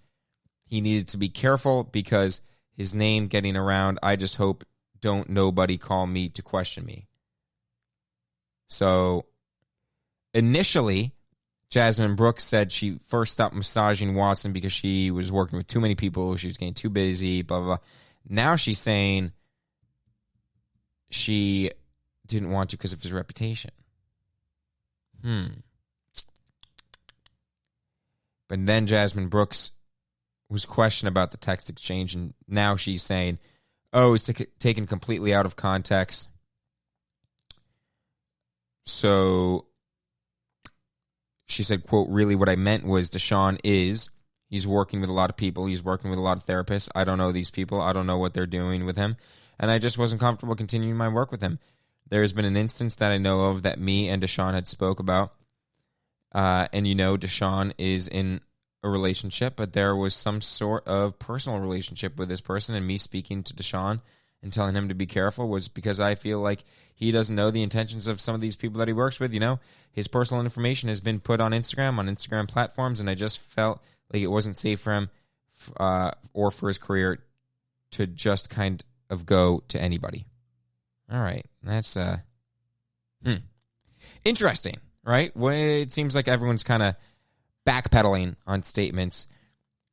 he needed to be careful because his name getting around, I just hope don't nobody call me to question me. So initially, Jasmine Brooks said she first stopped massaging Watson because she was working with too many people. She was getting too busy, blah, blah, blah. Now she's saying she didn't want to because of his reputation. But then Jasmine Brooks was questioned about the text exchange, and now she's saying, it's taken completely out of context. So she said, quote, really what I meant was Deshaun he's working with a lot of people. He's working with a lot of therapists. I don't know these people. I don't know what they're doing with him. And I just wasn't comfortable continuing my work with him. There's been an instance that I know of that me and Deshaun had spoke about. And Deshaun is in a relationship, but there was some sort of personal relationship with this person, and me speaking to Deshaun and telling him to be careful was because I feel like he doesn't know the intentions of some of these people that he works with. His personal information has been put on Instagram platforms, and I just felt like it wasn't safe for him or for his career to just kind of go to anybody. All right, that's interesting, right? Well, it seems like everyone's kind of backpedaling on statements,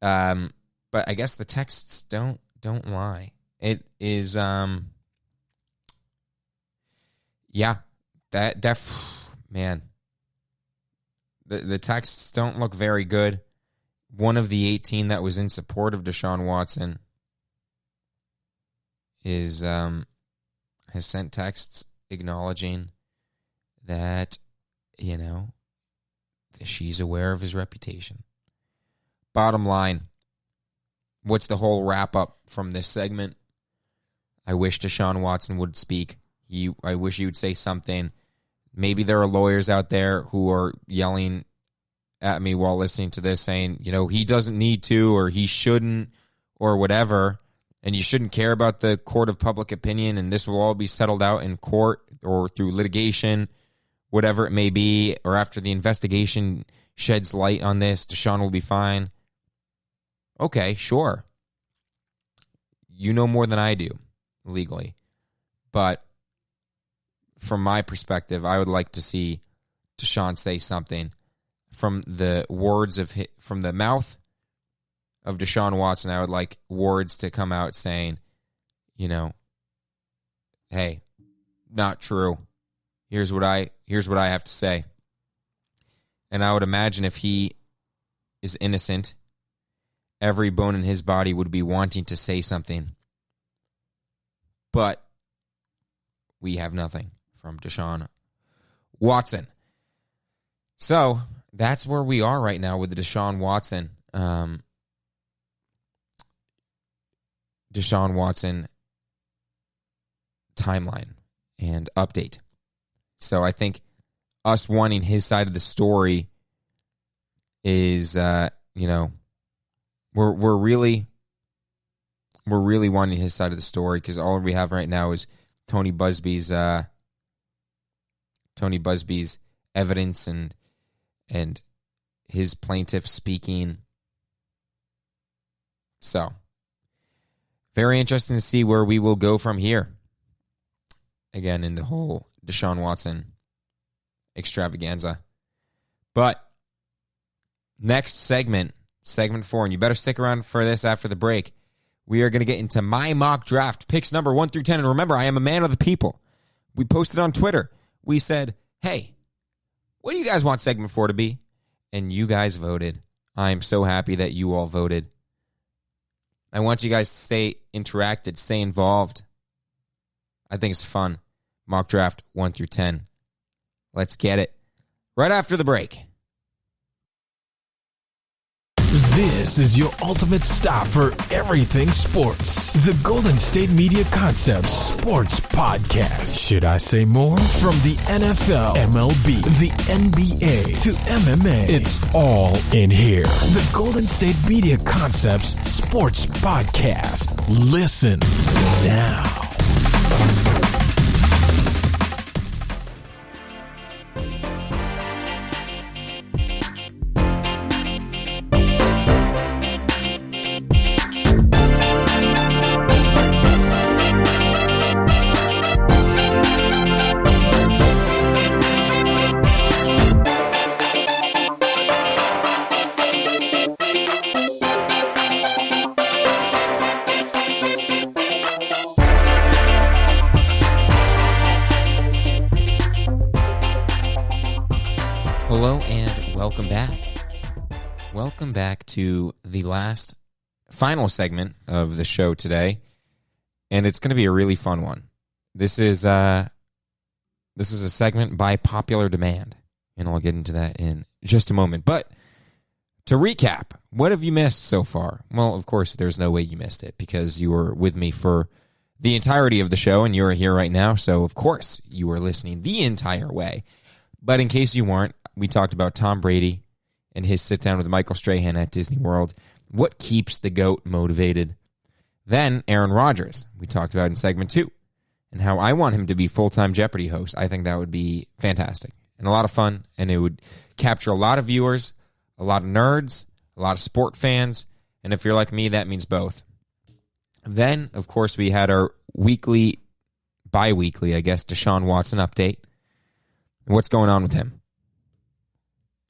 but I guess the texts don't lie. It is, man, the texts don't look very good. One of the 18 that was in support of Deshaun Watson has sent texts acknowledging that, that she's aware of his reputation. Bottom line, what's the whole wrap-up from this segment? I wish Deshaun Watson would speak. I wish he would say something. Maybe there are lawyers out there who are yelling at me while listening to this saying, he doesn't need to or he shouldn't or whatever, and you shouldn't care about the court of public opinion, and this will all be settled out in court or through litigation, whatever it may be, or after the investigation sheds light on this, Deshaun will be fine. Okay, sure. You know more than I do legally. But from my perspective, I would like to see Deshaun say something from the mouth of Deshaun Watson. I would like words to come out saying, hey, not true. Here's what I have to say. And I would imagine if he is innocent, every bone in his body would be wanting to say something. But we have nothing from Deshaun Watson. So that's where we are right now with the Deshaun Watson. Deshaun Watson timeline and update. So I think us wanting his side of the story is, we're really wanting his side of the story, because all we have right now is Tony Busby's evidence and his plaintiff speaking. So, very interesting to see where we will go from here. Again, in the whole Deshaun Watson extravaganza. But next segment 4, and you better stick around for this after the break. We are going to get into my mock draft, picks number 1 through 10. And remember, I am a man of the people. We posted on Twitter. We said, hey, what do you guys want segment 4 to be? And you guys voted. I am so happy that you all voted. I want you guys to stay interacted, stay involved. I think it's fun. Mock draft 1 through 10. Let's get it. Right after the break. This is your ultimate stop for everything sports. The Golden State Media Concepts Sports Podcast. Should I say more? From the NFL, MLB, the NBA to MMA, it's all in here. The Golden State Media Concepts Sports Podcast. Listen now. Hello and welcome back. Welcome back to the final segment of the show today, and it's going to be a really fun one. This is a segment by popular demand, and I'll get into that in just a moment. But to recap, what have you missed so far? Well, of course, there's no way you missed it, because you were with me for the entirety of the show, and you're here right now, so of course you were listening the entire way. But in case you weren't, we talked about Tom Brady and his sit-down with Michael Strahan at Disney World. What keeps the GOAT motivated? Then Aaron Rodgers, we talked about in segment 2, and how I want him to be full-time Jeopardy host. I think that would be fantastic and a lot of fun, and it would capture a lot of viewers, a lot of nerds, a lot of sport fans, and if you're like me, that means both. Then, of course, we had our bi-weekly, Deshaun Watson update. What's going on with him?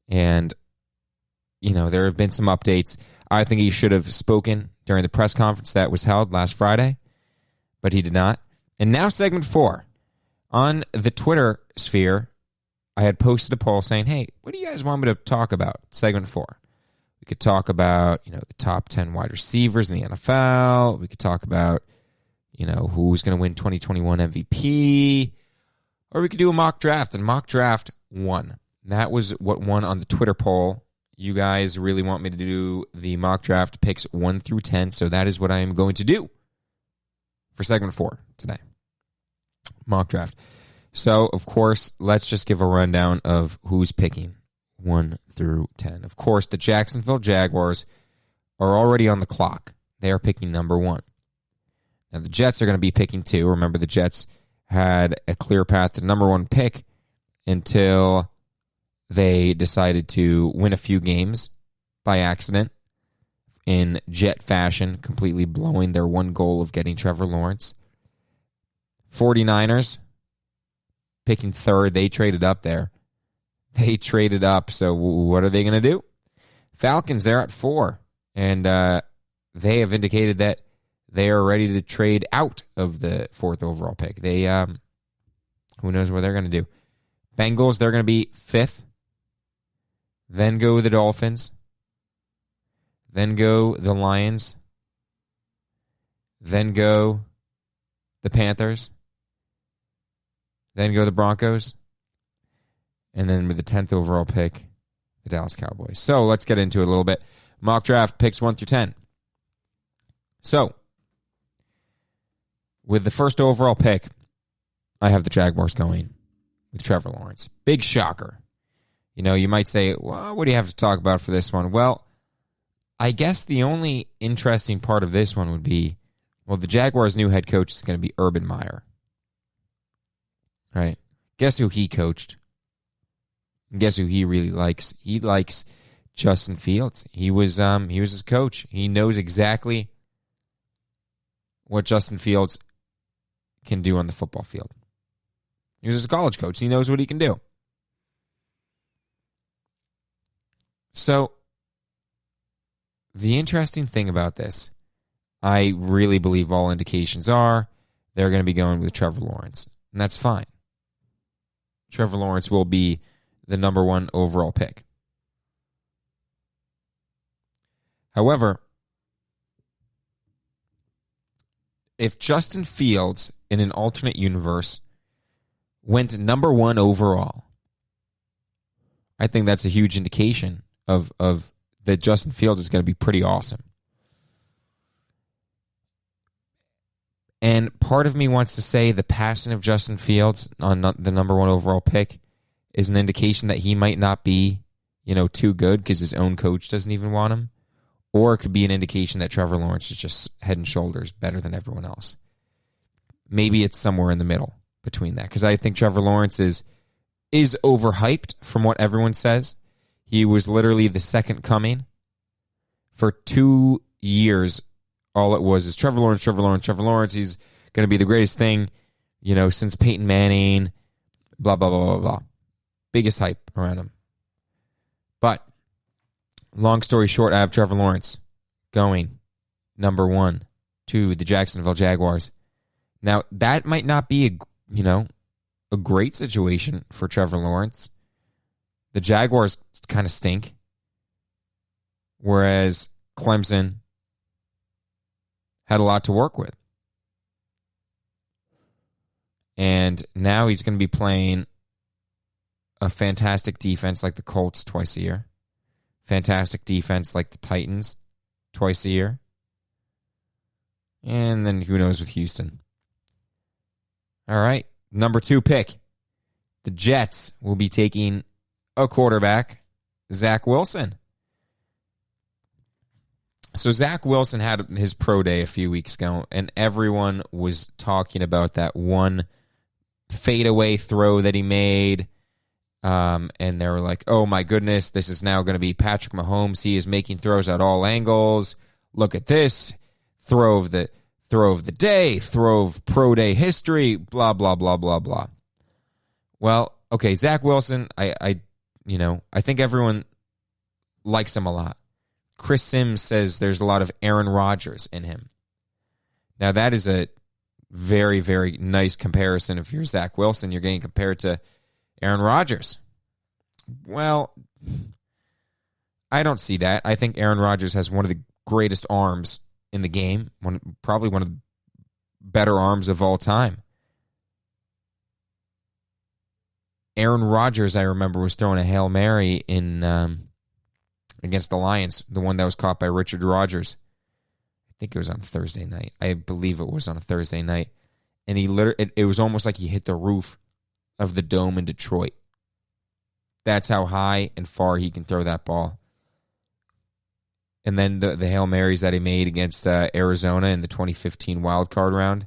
And, there have been some updates. I think he should have spoken during the press conference that was held last Friday, but he did not. And now segment 4. On the Twitter sphere, I had posted a poll saying, hey, what do you guys want me to talk about? Segment 4. We could talk about, the top 10 wide receivers in the NFL. We could talk about, who's going to win 2021 MVP. Or we could do a mock draft, and mock draft won. That was what won on the Twitter poll. You guys really want me to do the mock draft picks 1 through 10, so that is what I am going to do for segment 4 today. Mock draft. So, of course, let's just give a rundown of who's picking 1 through 10. Of course, the Jacksonville Jaguars are already on the clock. They are picking number 1. Now, the Jets are going to be picking 2. Remember, the Jets had a clear path to number 1 pick until they decided to win a few games by accident in Jet fashion, completely blowing their one goal of getting Trevor Lawrence. 49ers picking 3rd. They traded up there. They traded up, so what are they going to do? Falcons, they're at 4, and they have indicated that they are ready to trade out of the 4th overall pick. They, who knows what they're going to do. Bengals, they're going to be 5th. Then go the Dolphins. Then go the Lions. Then go the Panthers. Then go the Broncos. And then with the 10th overall pick, the Dallas Cowboys. So let's get into it a little bit. Mock draft picks 1 through 10. So, with the first overall pick, I have the Jaguars going with Trevor Lawrence. Big shocker. You know, you might say, well, what do you have to talk about for this one? Well, I guess the only interesting part of this one would be, well, the Jaguars' new head coach is going to be Urban Meyer. Right? Guess who he coached? Guess who he really likes? He likes Justin Fields. He was his coach. He knows exactly what Justin Fields can do on the football field. He was his college coach. He knows what he can do. So, the interesting thing about this, I really believe all indications are they're going to be going with Trevor Lawrence. And that's fine. Trevor Lawrence will be the number 1 overall pick. However, if Justin Fields in an alternate universe went number 1 overall, I think that's a huge indication of that Justin Fields is going to be pretty awesome. And part of me wants to say the passing of Justin Fields on the number 1 overall pick is an indication that he might not be, too good because his own coach doesn't even want him. Or it could be an indication that Trevor Lawrence is just head and shoulders better than everyone else. Maybe it's somewhere in the middle between that. Because I think Trevor Lawrence is overhyped from what everyone says. He was literally the second coming. For 2 years, all it was is Trevor Lawrence, Trevor Lawrence, Trevor Lawrence. He's going to be the greatest thing, since Peyton Manning, blah, blah, blah, blah, blah. Biggest hype around him. But, long story short, I have Trevor Lawrence going number 1 to the Jacksonville Jaguars. Now, that might not be a great situation for Trevor Lawrence. The Jaguars kind of stink. Whereas Clemson had a lot to work with. And now he's going to be playing a fantastic defense like the Colts twice a year. Fantastic defense like the Titans twice a year. And then who knows with Houston. All right, number 2 pick. The Jets will be taking a quarterback, Zach Wilson. So Zach Wilson had his pro day a few weeks ago, and everyone was talking about that one fadeaway throw that he made. And they were like, oh my goodness, this is now going to be Patrick Mahomes. He is making throws at all angles. Look at this. Throw of the day, throw of pro day history, blah, blah, blah, blah, blah. Well, okay, Zach Wilson, I think everyone likes him a lot. Chris Sims says there's a lot of Aaron Rodgers in him. Now, that is a very, very nice comparison. If you're Zach Wilson, you're getting compared to Aaron Rodgers. Well, I don't see that. I think Aaron Rodgers has one of the greatest arms in the game, probably one of the better arms of all time. Aaron Rodgers, I remember, was throwing a Hail Mary in against the Lions, the one that was caught by Richard Rodgers. I think it was on Thursday night. I believe it was on a Thursday night. And it was almost like he hit the roof of the dome in Detroit. That's how high and far he can throw that ball. And then the Hail Marys that he made against Arizona in the 2015 wild card round.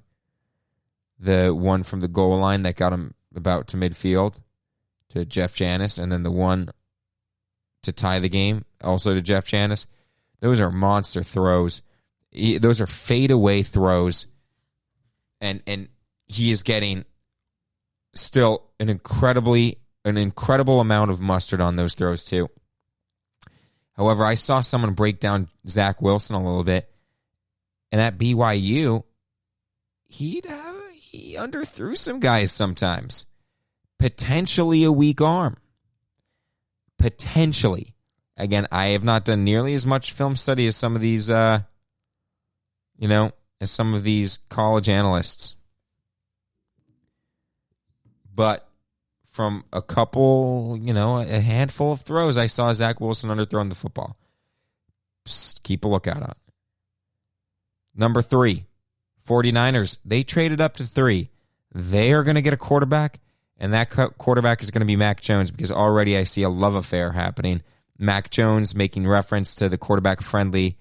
The one from the goal line that got him about to midfield to Jeff Janis, and then the one to tie the game also to Jeff Janis. Those are monster throws. Those are fadeaway throws. And he is getting still an incredible amount of mustard on those throws too. However, I saw someone break down Zach Wilson a little bit, and at BYU, he underthrew some guys sometimes. Potentially a weak arm. Potentially. Again, I have not done nearly as much film study as some of these, as some of these college analysts. But from a couple, a handful of throws, I saw Zach Wilson underthrowing the football. Just keep a lookout on it. Number 3, 49ers. They traded up to 3. they are going to get a quarterback, and that quarterback is going to be Mac Jones, because already I see a love affair happening. Mac Jones making reference to the quarterback-friendly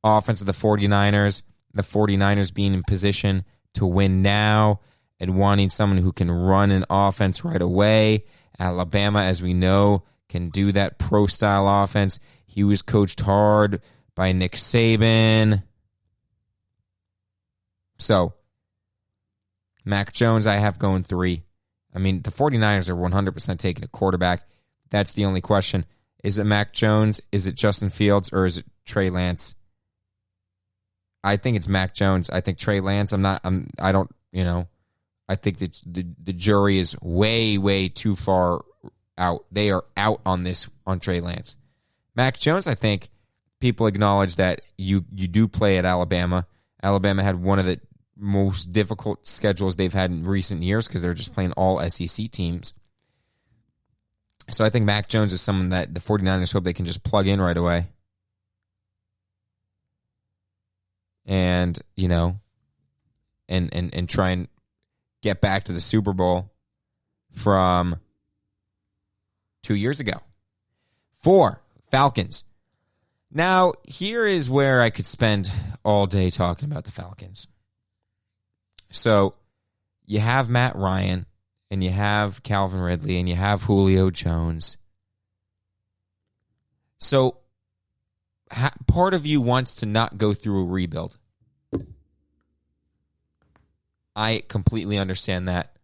offense of the 49ers, the 49ers being in position to win now and wanting someone who can run an offense right away. Alabama, as we know, can do that pro-style offense. He was coached hard by Nick Saban. So, Mac Jones, I have going 3. I mean, the 49ers are 100% taking a quarterback. That's the only question. Is it Mac Jones? Is it Justin Fields? Or is it Trey Lance? I think it's Mac Jones. I think Trey Lance, I think that the jury is way, way too far out. They are out on this, on Trey Lance. Mac Jones, I think people acknowledge that you do play at Alabama. Alabama had one of the most difficult schedules they've had in recent years because they're just playing all SEC teams. So I think Mac Jones is someone that the 49ers hope they can just plug in right away. And, and try and get back to the Super Bowl from 2 years ago. 4, Falcons. Now, here is where I could spend all day talking about the Falcons. So, you have Matt Ryan, and you have Calvin Ridley, and you have Julio Jones. So, part of you wants to not go through a rebuild. I completely understand that.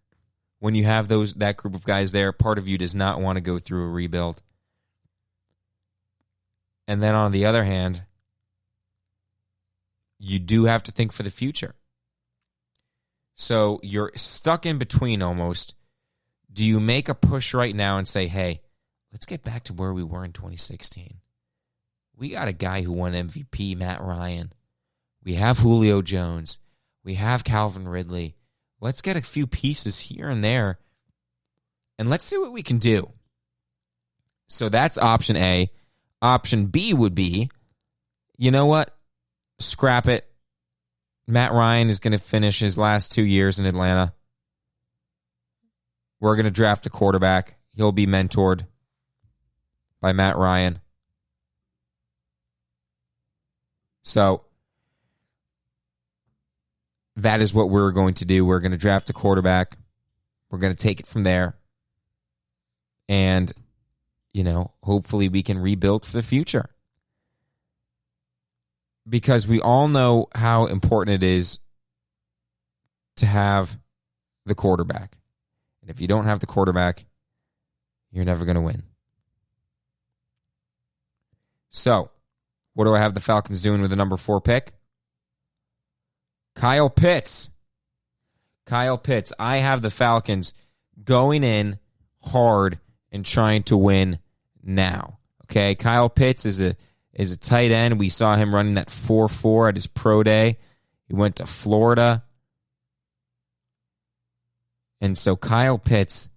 When you have that group of guys there, part of you does not want to go through a rebuild. And then on the other hand, you do have to think for the future. So you're stuck in between almost. Do you make a push right now and say, hey, let's get back to where we were in 2016? We got a guy who won MVP, Matt Ryan. We have Julio Jones. We have Calvin Ridley. Let's get a few pieces here and there, and let's see what we can do. So that's option A. Option B would be, you know what? Scrap it. Matt Ryan is going to finish his last 2 years in Atlanta. We're going to draft a quarterback. He'll be mentored by Matt Ryan. So that is what we're going to do. We're going to draft a quarterback. We're going to take it from there. And, hopefully we can rebuild for the future. Because we all know how important it is to have the quarterback. And if you don't have the quarterback, you're never going to win. So, what do I have the Falcons doing with the number 4 pick? Kyle Pitts. I have the Falcons going in hard and trying to win now. Okay, Kyle Pitts is a tight end. We saw him running that 4.4 at his pro day. He went to Florida. And so Kyle Pitts,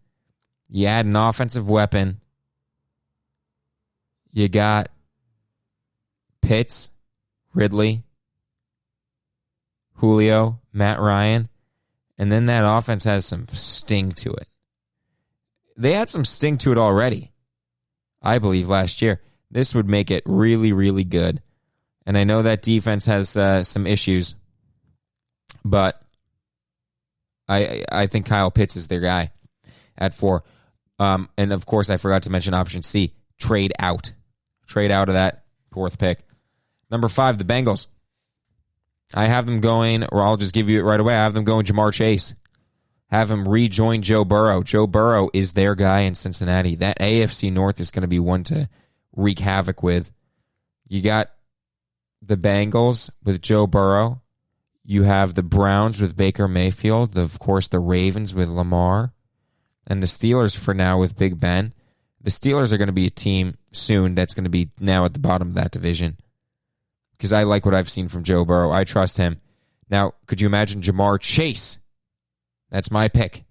you add an offensive weapon. You got Pitts, Ridley, Julio, Matt Ryan, and then that offense has some sting to it. They had some sting to it already, I believe, last year. This would make it really, really good. And I know that defense has some issues, but I think Kyle Pitts is their guy at 4. And, of course, I forgot to mention option C, trade out. Trade out of that 4th pick. Number 5, the Bengals. I have them going, or I'll just give you it right away. I have them going Jamar Chase. Have him rejoin Joe Burrow. Joe Burrow is their guy in Cincinnati. That AFC North is going to be one to wreak havoc with. You got the Bengals with Joe Burrow. You have the Browns with Baker Mayfield. Of course, the Ravens with Lamar. And the Steelers for now with Big Ben. The Steelers are going to be a team soon that's going to be now at the bottom of that division. Because I like what I've seen from Joe Burrow. I trust him. Now, could you imagine Jamar Chase? That's my pick.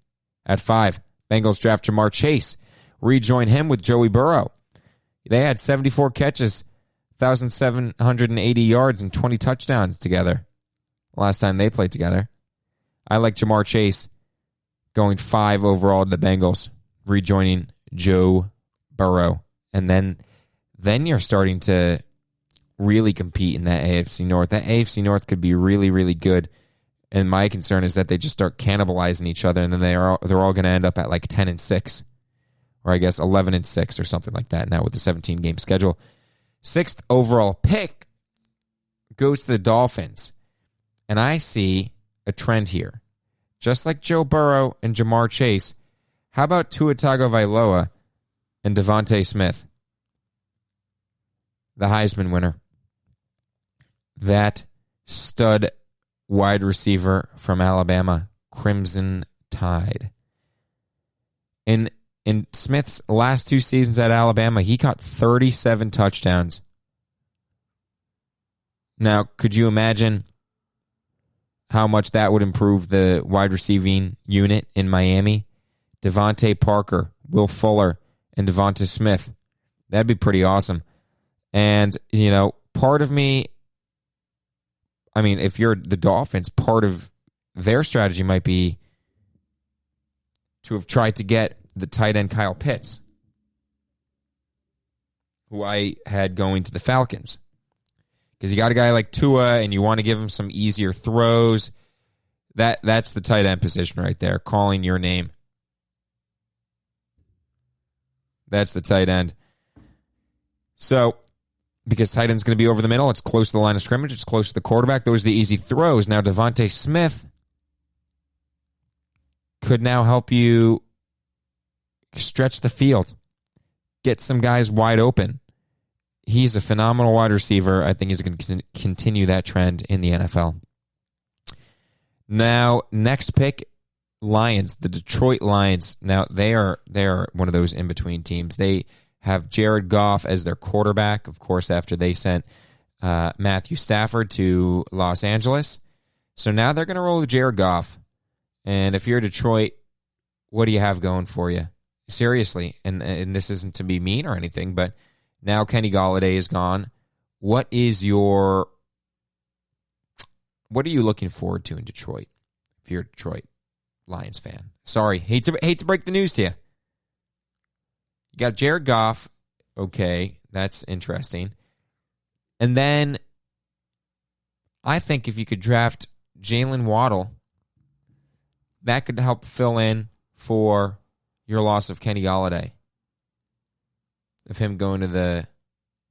At 5, Bengals draft Jamar Chase. Rejoin him with Joey Burrow. They had 74 catches, 1,780 yards, and 20 touchdowns together last time they played together. I like Jamar Chase going 5 overall to the Bengals, rejoining Joe Burrow. And then you're starting to really compete in that AFC North. That AFC North could be really, really good. And my concern is that they just start cannibalizing each other, and then they're all going to end up at like 10-6, or I guess 11-6 or something like that. Now with the 17-game schedule, 6th overall pick goes to the Dolphins, and I see a trend here. Just like Joe Burrow and Jamar Chase, how about Tua Tagovailoa and Devontae Smith, the Heisman winner? That stud wide receiver from Alabama, Crimson Tide. In Smith's last 2 seasons at Alabama, he caught 37 touchdowns. Now, could you imagine how much that would improve the wide receiving unit in Miami? Devontae Parker, Will Fuller, and Devonta Smith. That'd be pretty awesome. And, part of me, if you're the Dolphins, part of their strategy might be to have tried to get the tight end Kyle Pitts, who I had going to the Falcons. Because you got a guy like Tua, and you want to give him some easier throws. That's the tight end position right there, calling your name. That's the tight end. So, because tight end's going to be over the middle, it's close to the line of scrimmage, it's close to the quarterback. Those are the easy throws. Now, Devontae Smith could now help you stretch the field, get some guys wide open. He's a phenomenal wide receiver. I think he's going to continue that trend in the NFL. Now, next pick, Lions, the Detroit Lions. Now, they are one of those in-between teams. They have Jared Goff as their quarterback, of course, after they sent Matthew Stafford to Los Angeles. So now they're going to roll with Jared Goff. And if you're Detroit, what do you have going for you? Seriously, and this isn't to be mean or anything, but now Kenny Golladay is gone. What are you looking forward to in Detroit if you're a Detroit Lions fan? Sorry, hate to break the news to you. You got Jared Goff. Okay, that's interesting. And then I think if you could draft Jalen Waddle, that could help fill in for your loss of Kenny Golladay, of him going to the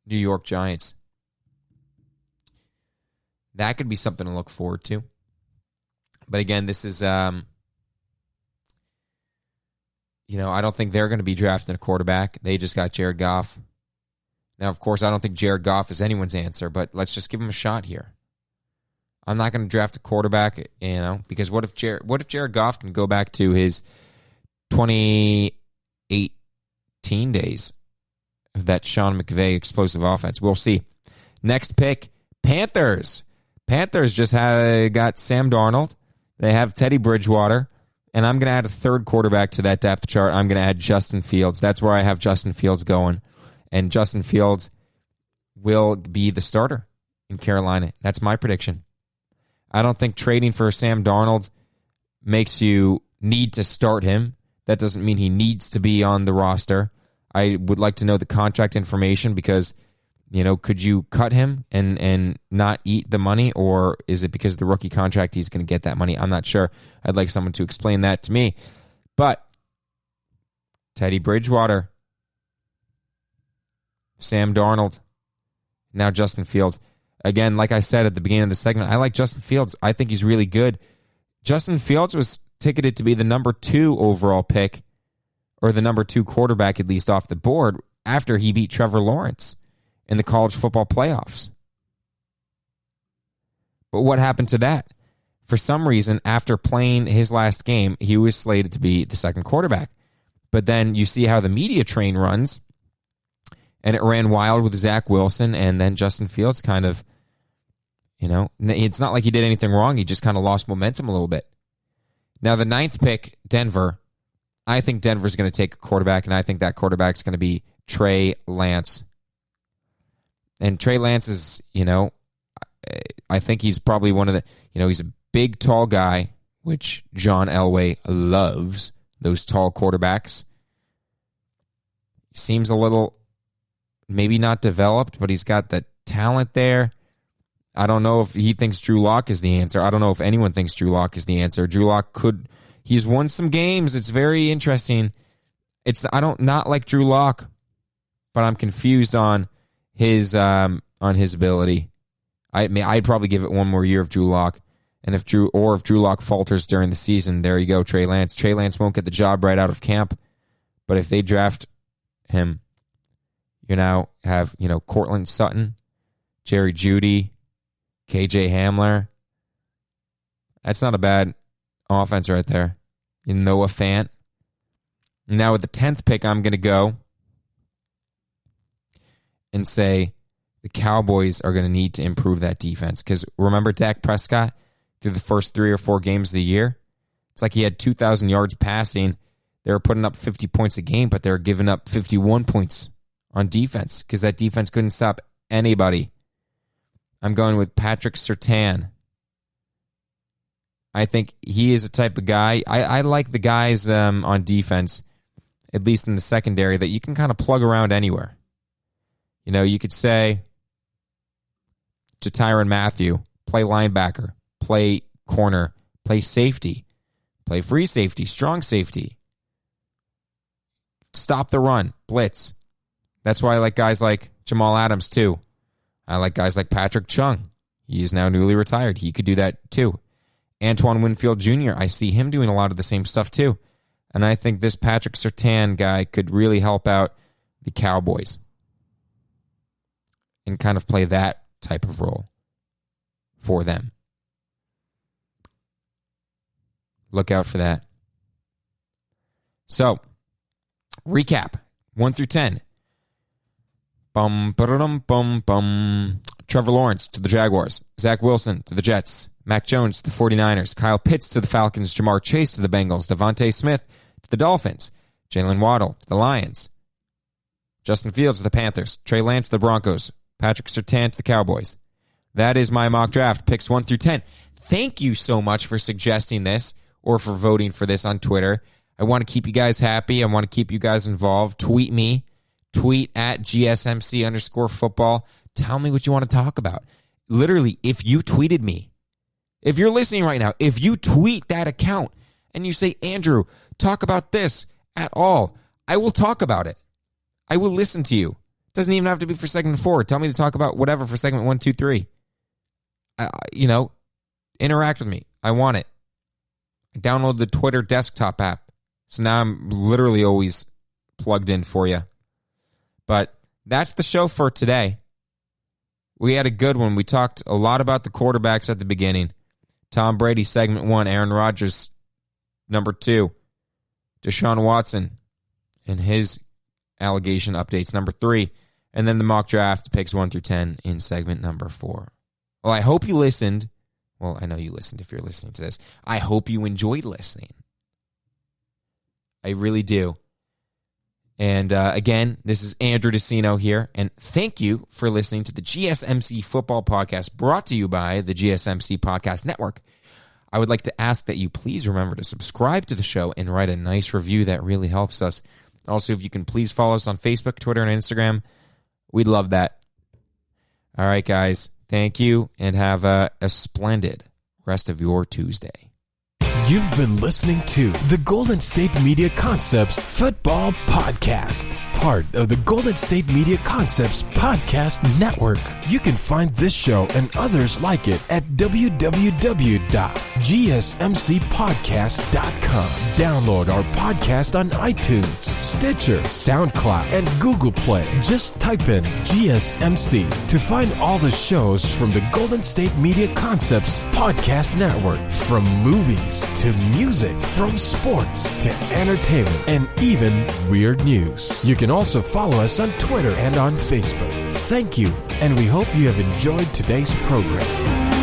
New York Giants. That could be something to look forward to. But again, this is... I don't think they're going to be drafting a quarterback. They just got Jared Goff. Now, of course, I don't think Jared Goff is anyone's answer, but let's just give him a shot here. I'm not going to draft a quarterback, because what if Jared Goff can go back to his 2018 days of that Sean McVay explosive offense? We'll see. Next pick, Panthers. Panthers just got Sam Darnold. They have Teddy Bridgewater. And I'm going to add a third quarterback to that depth chart. I'm going to add Justin Fields. That's where I have Justin Fields going. And Justin Fields will be the starter in Carolina. That's my prediction. I don't think trading for Sam Darnold makes you need to start him. That doesn't mean he needs to be on the roster. I would like to know the contract information because, could you cut him and not eat the money, or is it because of the rookie contract he's going to get that money? I'm not sure. I'd like someone to explain that to me. But Teddy Bridgewater, Sam Darnold, now Justin Fields. Again, like I said at the beginning of the segment, I like Justin Fields. I think he's really good. Justin Fields was ticketed to be the number 2 overall pick, or the number 2 quarterback, at least off the board, after he beat Trevor Lawrence in the college football playoffs. But what happened to that? For some reason, after playing his last game, he was slated to be the second quarterback. But then you see how the media train runs, and it ran wild with Zach Wilson, and then Justin Fields kind of, it's not like he did anything wrong. He just kind of lost momentum a little bit. Now, the 9th pick, Denver. I think Denver's going to take a quarterback, and I think that quarterback's going to be Trey Lance. And Trey Lance is, I think he's probably one of the, he's a big, tall guy which John Elway loves, those tall quarterbacks. Seems a little, maybe not developed, but he's got the talent there. I don't know if he thinks Drew Lock is the answer. I don't know if anyone thinks Drew Lock is the answer. Drew Lock he's won some games. It's very interesting. Not like Drew Lock, but I'm confused on his ability. I'd probably give it one more year of Drew Lock. And if Drew Lock falters during the season, there you go, Trey Lance. Trey Lance won't get the job right out of camp, but if they draft him, you now have, Cortland Sutton, Jerry Jeudy, KJ Hamler. That's not a bad offense right there. Noah Fant. Now with the 10th pick, I'm going to go and say the Cowboys are going to need to improve that defense. Because remember Dak Prescott through the first 3 or 4 games of the year? It's like he had 2,000 yards passing. They were putting up 50 points a game, but they were giving up 51 points on defense because that defense couldn't stop anybody. I'm going with Patrick Surtain. I think he is a type of guy. I like the guys on defense, at least in the secondary, that you can kind of plug around anywhere. You could say to Tyrann Mathieu, play linebacker, play corner, play safety, play free safety, strong safety. Stop the run, blitz. That's why I like guys like Jamal Adams, too. I like guys like Patrick Chung. He is now newly retired. He could do that, too. Antoine Winfield Jr., I see him doing a lot of the same stuff, too. And I think this Patrick Surtain guy could really help out the Cowboys and kind of play that type of role for them. Look out for that. So, recap 1 through 10. Trevor Lawrence to the Jaguars. Zach Wilson to the Jets. Mac Jones to the 49ers. Kyle Pitts to the Falcons. Jamar Chase to the Bengals. Devontae Smith to the Dolphins. Jalen Waddle to the Lions. Justin Fields to the Panthers. Trey Lance to the Broncos. Patrick Surtain to the Cowboys. That is my mock draft, picks 1 through 10. Thank you so much for suggesting this or for voting for this on Twitter. I want to keep you guys happy. I want to keep you guys involved. Tweet me. Tweet at GSMC_football. Tell me what you want to talk about. Literally, if you tweeted me, if you're listening right now, if you tweet that account and you say, Andrew, talk about this at all, I will talk about it. I will listen to you. It doesn't even have to be for segment 4. Tell me to talk about whatever for segment 1, 2, 3. Interact with me. I want it. I downloaded the Twitter desktop app. So now I'm literally always plugged in for you. But that's the show for today. We had a good one. We talked a lot about the quarterbacks at the beginning. Tom Brady, segment 1. Aaron Rodgers, number 2. Deshaun Watson and his allegation updates, number 3. And then the mock draft, picks 1 through 10 in segment number 4. Well, I hope you listened. Well, I know you listened if you're listening to this. I hope you enjoyed listening. I really do. And again, this is Andrew DeCino here, and thank you for listening to the GSMC Football Podcast, brought to you by the GSMC Podcast Network. I would like to ask that you please remember to subscribe to the show and write a nice review. That really helps us. Also, if you can please follow us on Facebook, Twitter, and Instagram, we'd love that. All right, guys, thank you, and have a splendid rest of your Tuesday. You've been listening to the Golden State Media Concepts Football Podcast, part of the Golden State Media Concepts Podcast Network. You can find this show and others like it at www.gsmcpodcast.com. Download our podcast on iTunes, Stitcher, SoundCloud, and Google Play. Just type in GSMC to find all the shows from the Golden State Media Concepts Podcast Network, from movies to music, from sports to entertainment, and even weird news. You can also follow us on Twitter and on Facebook. Thank you, and we hope you have enjoyed today's program.